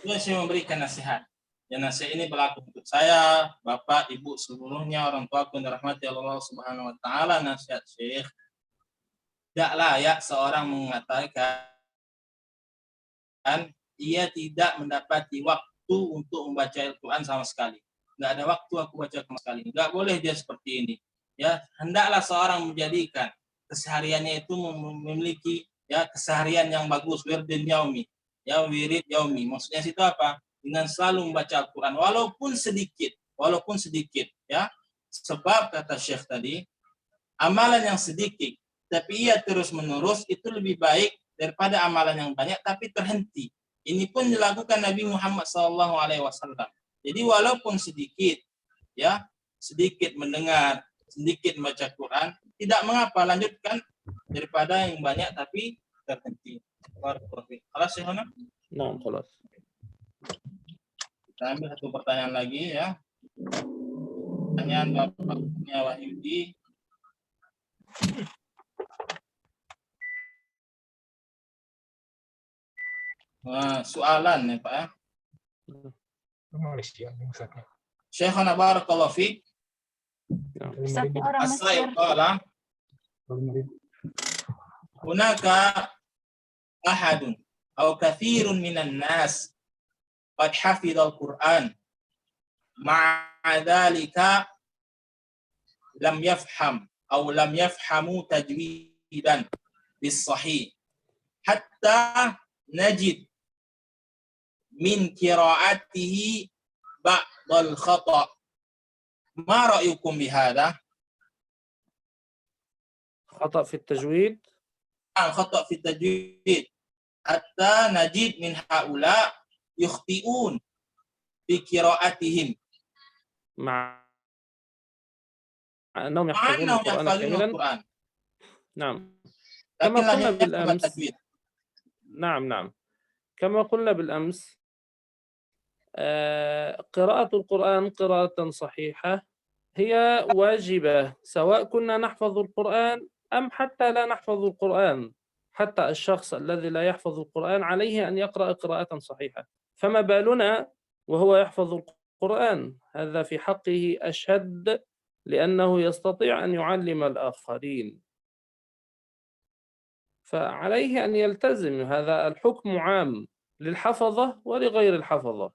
Juga saya memberikan nasihat. Dan nasihat ini berlaku untuk saya, Bapak, Ibu seluruhnya, orang tuaku yang dirahmati Allah Subhanahu wa taala. Nasihat Syekh, tidak layak seorang mengatakan ia tidak mendapati waktu untuk membaca Al-Quran sama sekali. Nggak ada waktu aku baca sama sekali. Nggak boleh dia seperti ini. Ya, hendaklah seorang menjadikan kesehariannya itu memiliki ya keseharian yang bagus, wirdin yaumi. Ya, wirid yaumi. Maksudnya situ apa? Dengan selalu membaca Al-Quran walaupun sedikit ya. Sebab kata Syekh tadi, amalan yang sedikit tapi ia terus-menerus itu lebih baik daripada amalan yang banyak tapi terhenti. Ini pun dilakukan Nabi Muhammad SAW. Jadi walaupun sedikit ya, sedikit mendengar, sedikit membaca Quran, tidak mengapa, lanjutkan daripada yang banyak tapi terhenti. Kelas ya, Hana? Nah, kelas. Kita ambil satu pertanyaan lagi ya. Pertanyaan Bapak Kurnia Wahyudi. Soalan ya Pak ya. Syekhana barakallahu fiik. Ustaznya orang Mesir. Hunaka ahadun atau kathirun minan nas qad hafidha al-Qur'an ma'a dhalika lam yafham atau lam yafhamu tajwidan bis-sahih hatta najid min qira'atihi ba'dal khata'. Ma ra'yukum bihadha? خطأ في التجويد. خطأ في التجويد حتى نجد من هؤلاء يخطئون في قراءتهم مع أنهم يحفظون القرآن كاملا. نعم. كما قلنا بالأمس. نعم. كما قلنا بالأمس، قراءة القرآن قراءة صحيحة هي واجبة سواء كنا نحفظ القرآن أم حتى لا نحفظ القرآن. حتى الشخص الذي لا يحفظ القرآن عليه أن يقرأ قراءة صحيحة، فما بالنا وهو يحفظ القرآن؟ هذا في حقه أشد، لأنه يستطيع أن يعلم الآخرين، فعليه أن يلتزم. هذا الحكم عام للحفظة ولغير الحفظة.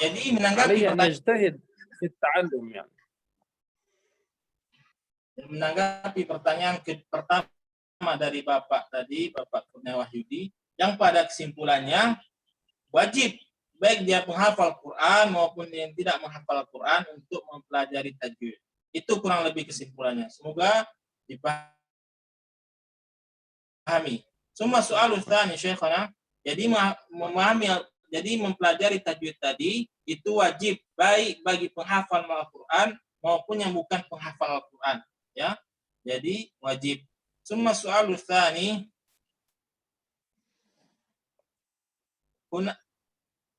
عليه أن يجتهد في التعلم يعني. Menanggapi pertanyaan pertama dari Bapak tadi, Bapak Kurnia Wahyudi, yang pada kesimpulannya wajib baik dia penghafal Quran maupun yang tidak menghafal Quran untuk mempelajari tajwid. Itu kurang lebih kesimpulannya. Semoga dipahami. Semua soal Ustaz Syekhana, jadi memahami, jadi mempelajari tajwid tadi itu wajib baik bagi penghafal Al-Quran maupun yang bukan penghafal Al-Quran. Ya, jadi wajib. Semua soal tsani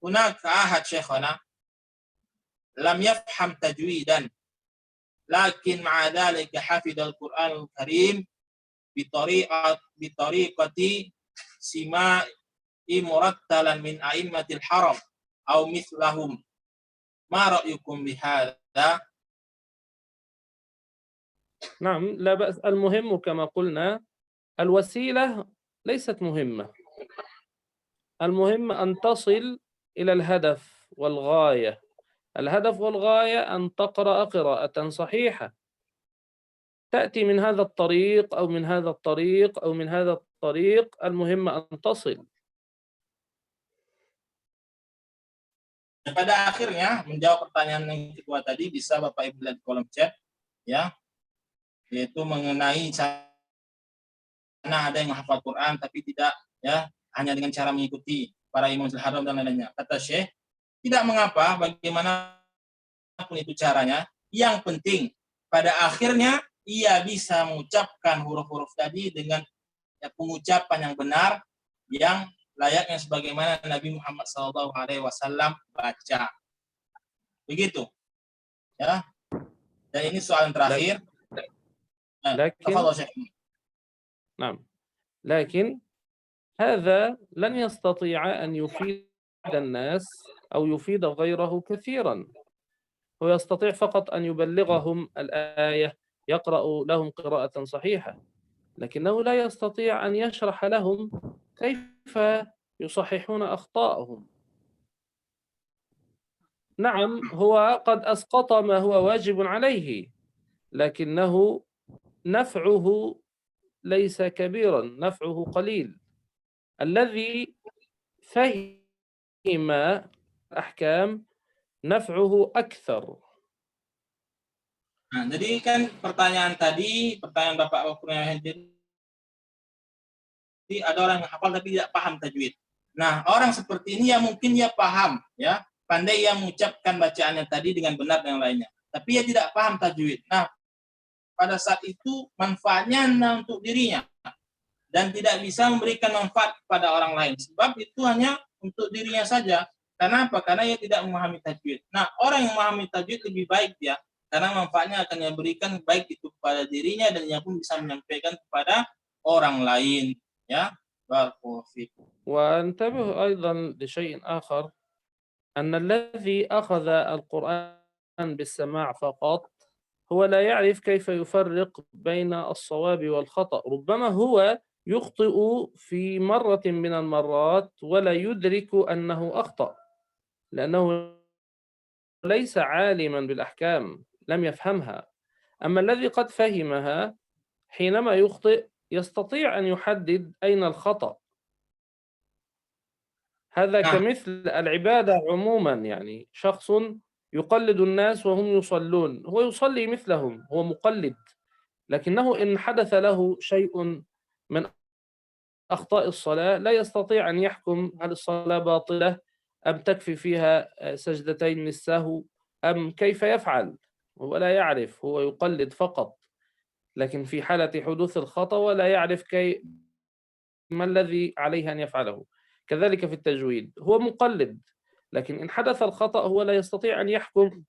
hunaka ahad syekhana lam yafham tajwidan lakin ma'a dhalika hafidha al-Qur'an al-Karim bitariqati sima'i murattalan min a'immatil haram aw mithlahum. Ma ra'yukum bihadha? نعم، لا بأس. المهم كما قلنا الوسيلة ليست مهمة، المهم أن تصل إلى الهدف والغاية. الهدف والغاية أن تقرأ قراءة صحيحة، تأتي من هذا الطريق أو من هذا الطريق أو من هذا الطريق، المهم أن تصل. Pada akhirnya menjawab pertanyaan yang kedua tadi bisa Bapak Ibu lihat di kolom chat ya, yaitu mengenai sana ada yang menghafal Quran tapi tidak ya, hanya dengan cara mengikuti para imam haram dan lainnya. Kata Syekh, tidak mengapa bagaimana pun itu caranya, yang penting pada akhirnya ia bisa mengucapkan huruf-huruf tadi dengan pengucapan yang benar, yang layaknya sebagaimana Nabi Muhammad SAW baca. Begitu. Ya. Dan ini soalan terakhir. لكن هذا لن يستطيع أن يفيد الناس أو يفيد غيره كثيرا. هو يستطيع فقط أن يبلغهم الآية، يقرأ لهم قراءة صحيحة، لكنه لا يستطيع أن يشرح لهم كيف يصححون أخطاءهم. نعم، هو قد أسقط ما هو واجب عليه، لكنه نفعه ليس كبيرا، نفعه قليل. الذي فهم الأحكام نفعه أكثر. Nah, jadi kan pertanyaan Bapak Kurnia Hendir, ada orang yang hafal tapi tidak paham tajwid. Nah, orang seperti ini ya mungkin dia paham, ya, pandai yang mengucapkan bacaannya tadi dengan benar dan lainnya, tapi dia tidak paham tajwid. Nah, pada saat itu manfaatnya untuk dirinya dan tidak bisa memberikan manfaat kepada orang lain, sebab itu hanya untuk dirinya saja. Karena apa? Karena ia tidak memahami tajwid. Nah, orang yang memahami tajwid lebih baik dia, karena manfaatnya akan ia berikan baik itu kepada dirinya dan ia pun bisa menyampaikan kepada orang lain. Ya, barakallahu fikum. وانتبه أيضا لشيء آخر، أن الذي أخذ القرآن بالسماع فقط هو لا يعرف كيف يفرق بين الصواب والخطأ. ربما هو يخطئ في مرة من المرات ولا يدرك أنه أخطأ، لأنه ليس عالما بالأحكام، لم يفهمها. أما الذي قد فهمها حينما يخطئ يستطيع أن يحدد أين الخطأ. هذا كمثل العبادة عموما، يعني شخص يقلد الناس وهم يصلون، هو يصلي مثلهم، هو مقلد، لكنه إن حدث له شيء من أخطاء الصلاة لا يستطيع أن يحكم هل الصلاة باطلة أم تكفي فيها سجدتين للسهو أم كيف يفعل. هو لا يعرف، هو يقلد فقط. لكن في حالة حدوث الخطأ ولا يعرف ما الذي عليه أن يفعله. كذلك في التجويد، هو مقلد، لكن إن حدث الخطأ هو لا يستطيع أن يحكم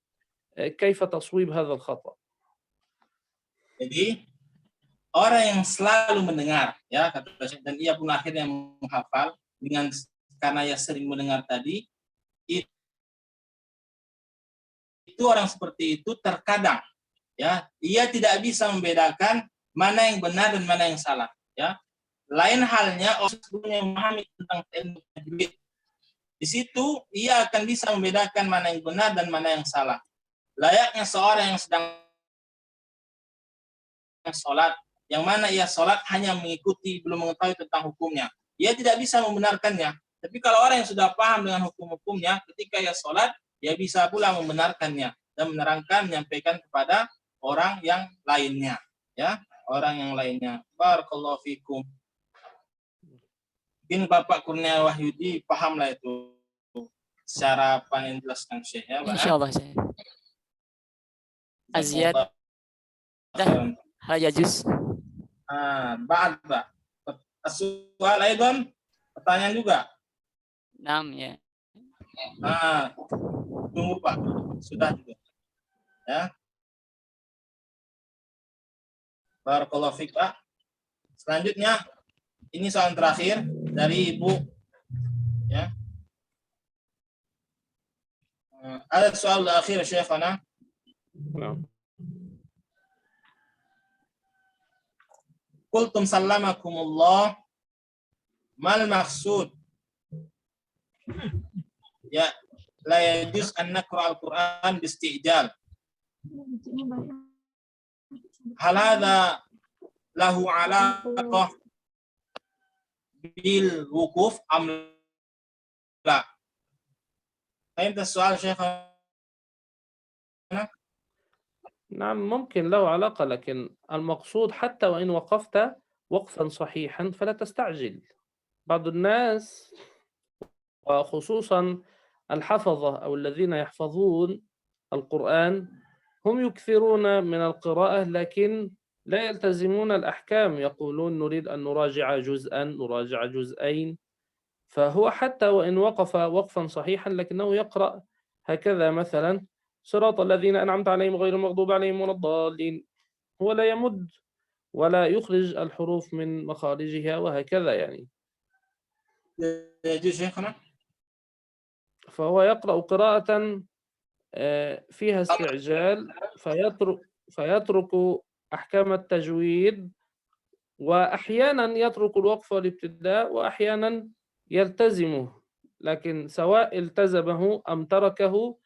كيف تصويب هذا الخطأ. Jadi orang yang selalu mendengar, ya, kata Syekh, dan ia pun akhirnya menghafal dengan karena ia sering mendengar tadi, itu orang seperti itu terkadang, ya, ia tidak bisa membedakan mana yang benar dan mana yang salah, ya. Lain halnya orang sebelumnya memahami tentang ilmu tajwid. Di situ ia akan bisa membedakan mana yang benar dan mana yang salah. Layaknya seorang yang sedang sholat, yang mana ia sholat hanya mengikuti, belum mengetahui tentang hukumnya. Ia tidak bisa membenarkannya. Tapi kalau orang yang sudah paham dengan hukum-hukumnya, ketika ia sholat, ia bisa pula membenarkannya dan menerangkan, menyampaikan kepada orang yang lainnya, ya, orang yang lainnya. Barakallahu fikum. Mungkin Bapak Kurnia Wahyudi pahamlah itu secara apa yang dijelaskan Syekh, ya, Pak. Insyaallah Syekh. Aziad hal yajuz. Ba'd, Pak. Soal Aidon, pertanyaan juga. 6 ya. Tunggu Pak, sudah juga. Ya. Barakallahu fiik, Pak. Selanjutnya, ini soal terakhir dari Ibu. Ya. Ada soal terakhir, Syekhana. Qultum sallamakumullah mal maksud, ya, la yajuz an naqra al-Quran bistijal. Hal hadha lahu alaqah bil wukuf am la? Fahimta soal Syekhana? نعم، ممكن له علاقة، لكن المقصود حتى وإن وقفت وقفا صحيحا فلا تستعجل. بعض الناس وخصوصا الحفظة أو الذين يحفظون القرآن هم يكثرون من القراءة لكن لا يلتزمون الأحكام، يقولون نريد أن نراجع جزءا، نراجع جزئين، فهو حتى وإن وقف وقفا صحيحا لكنه يقرأ هكذا مثلا صراط الذين أنعمت عليهم غير المغضوب عليهم ولا الضالين، هو لا يمد ولا يخرج الحروف من مخارجها وهكذا يعني. فهو يقرأ قراءة فيها استعجال فيترك أحكام التجويد، وأحيانا يترك الوقف والابتداء وأحيانا يلتزمه، لكن سواء التزمه أم تركه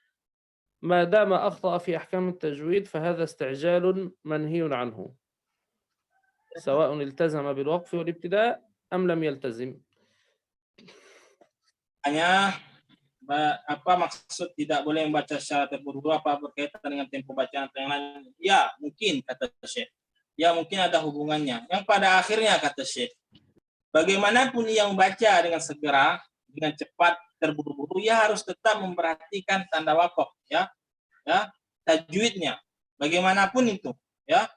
ما دام أخطأ في أحكام التجويد فهذا استعجال منهي عنه، سواء التزم بالوقف والابتداء أم لم يلتزم. Hanya apa maksud tidak boleh membaca secara terburu-buru, apa berkaitan dengan tempo bacaan atau yang lain? Ya, mungkin kata Syekh. Ya, mungkin ada hubungannya. Yang pada akhirnya kata Syekh, bagaimanapun ia membaca dengan segera, dengan cepat, terburu-buru, ia harus tetap memperhatikan tanda wakaf, ya, tajwidnya. Bagaimanapun itu, ya.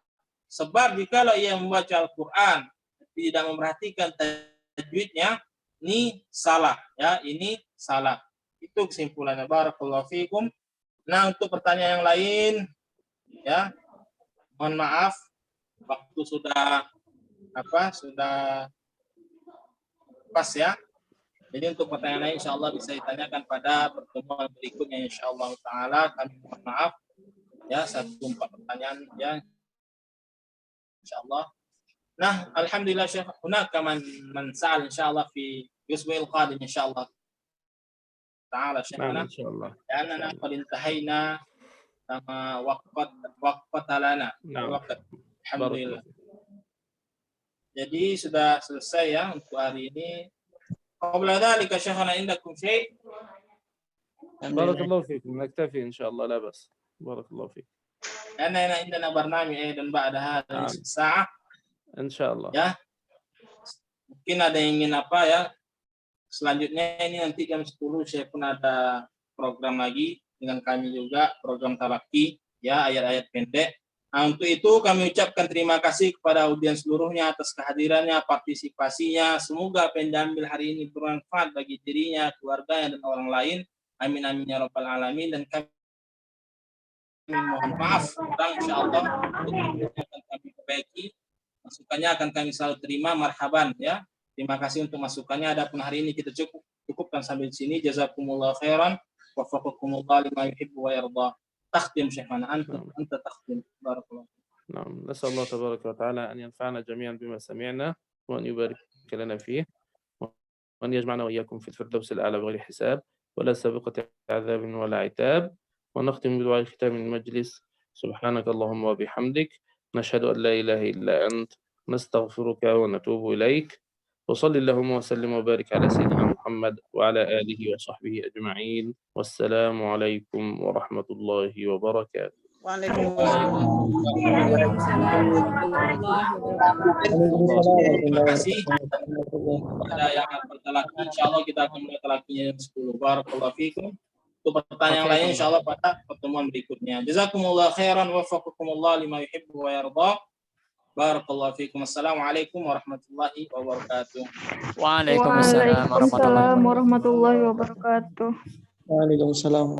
Sebab jikalau ia membaca Al-Qur'an tidak memperhatikan tajwidnya, ini salah, ya, ini salah. Itu kesimpulannya. Barakallahu fikum. Nah, untuk pertanyaan yang lain, ya, mohon maaf, waktu sudah pas ya. Jadi untuk pertanyaan lain insyaallah bisa ditanyakan pada pertemuan berikutnya insyaallah taala. Kami mohon maaf ya, 1-4 pertanyaan ya insyaallah. Nah, alhamdulillah Syekh, hunaka man sa'al insyaallah fi usbu'il qadim insyaallah taala Syekhna. Insyaallah. Karena qad intahayna sama waqt lana. Alhamdulillah. Jadi sudah selesai ya untuk hari ini. Qabla dhalika Syekhana indakum syai'? Barakallahu fikum. Naktafi insyaallah, la bas. Barakallahu fikum. Ana عندنا برنامج أيضا بعد هذا الساعة. Insyaallah. Ya. Mungkin ada yang ingin apa ya? Selanjutnya ini nanti jam 10 saya pun ada program lagi dengan kami juga, program talaki ya, ayat-ayat pendek. Nah, untuk itu kami ucapkan terima kasih kepada audiens seluruhnya atas kehadirannya, partisipasinya. Semoga apa yang diambil hari ini bermanfaat bagi dirinya, keluarganya, dan orang lain. Amin amin ya rabbal alamin. Dan kami mohon maaf kurang insyaallah untuk akan kami perbaiki. Masukannya akan kami selalu terima, marhaban ya. Terima kasih untuk masukannya. Adapun hari ini kita cukupkan sampai di sini. Jazakumullah khairan. Wafaqakumullah lima yuhibbu wa yarda. تختم شيخنا أنت تختم بارك الله. نعم، نسأل الله تبارك وتعالى أن ينفعنا جميعا بما سمعنا وأن يبارك لنا فيه وأن يجمعنا وإياكم في الفردوس الأعلى بغير حساب ولا سابقة عذاب ولا عتاب. ونختم بدعاء ختام المجلس. سبحانك اللهم وبحمدك نشهد أن لا إله إلا أنت نستغفرك ونتوب إليك. وصل اللهم وسلم وبارك على سيدنا محمد وعلى آله وصحبه أجمعين. والسلام عليكم ورحمة الله وبركاته. Waalaikumsalam. Terima kasih. Ada yang akan bertalaki, insyaallah kita akan mulai talakinya jam 10. Barakallahu fikum. Untuk pertanyaan lain insyaallah pada pertemuan berikutnya. Jazakumullah khairan wa wafaqakumullah lima yuhibbu wa yarda. Barakallahu fikum. Assalamualaikum warahmatullahi wabarakatuh. Waalaikumsalam warahmatullahi wabarakatuh. Waalaikumsalam warahmatullahi wabarakatuh. Waalaikumsalam.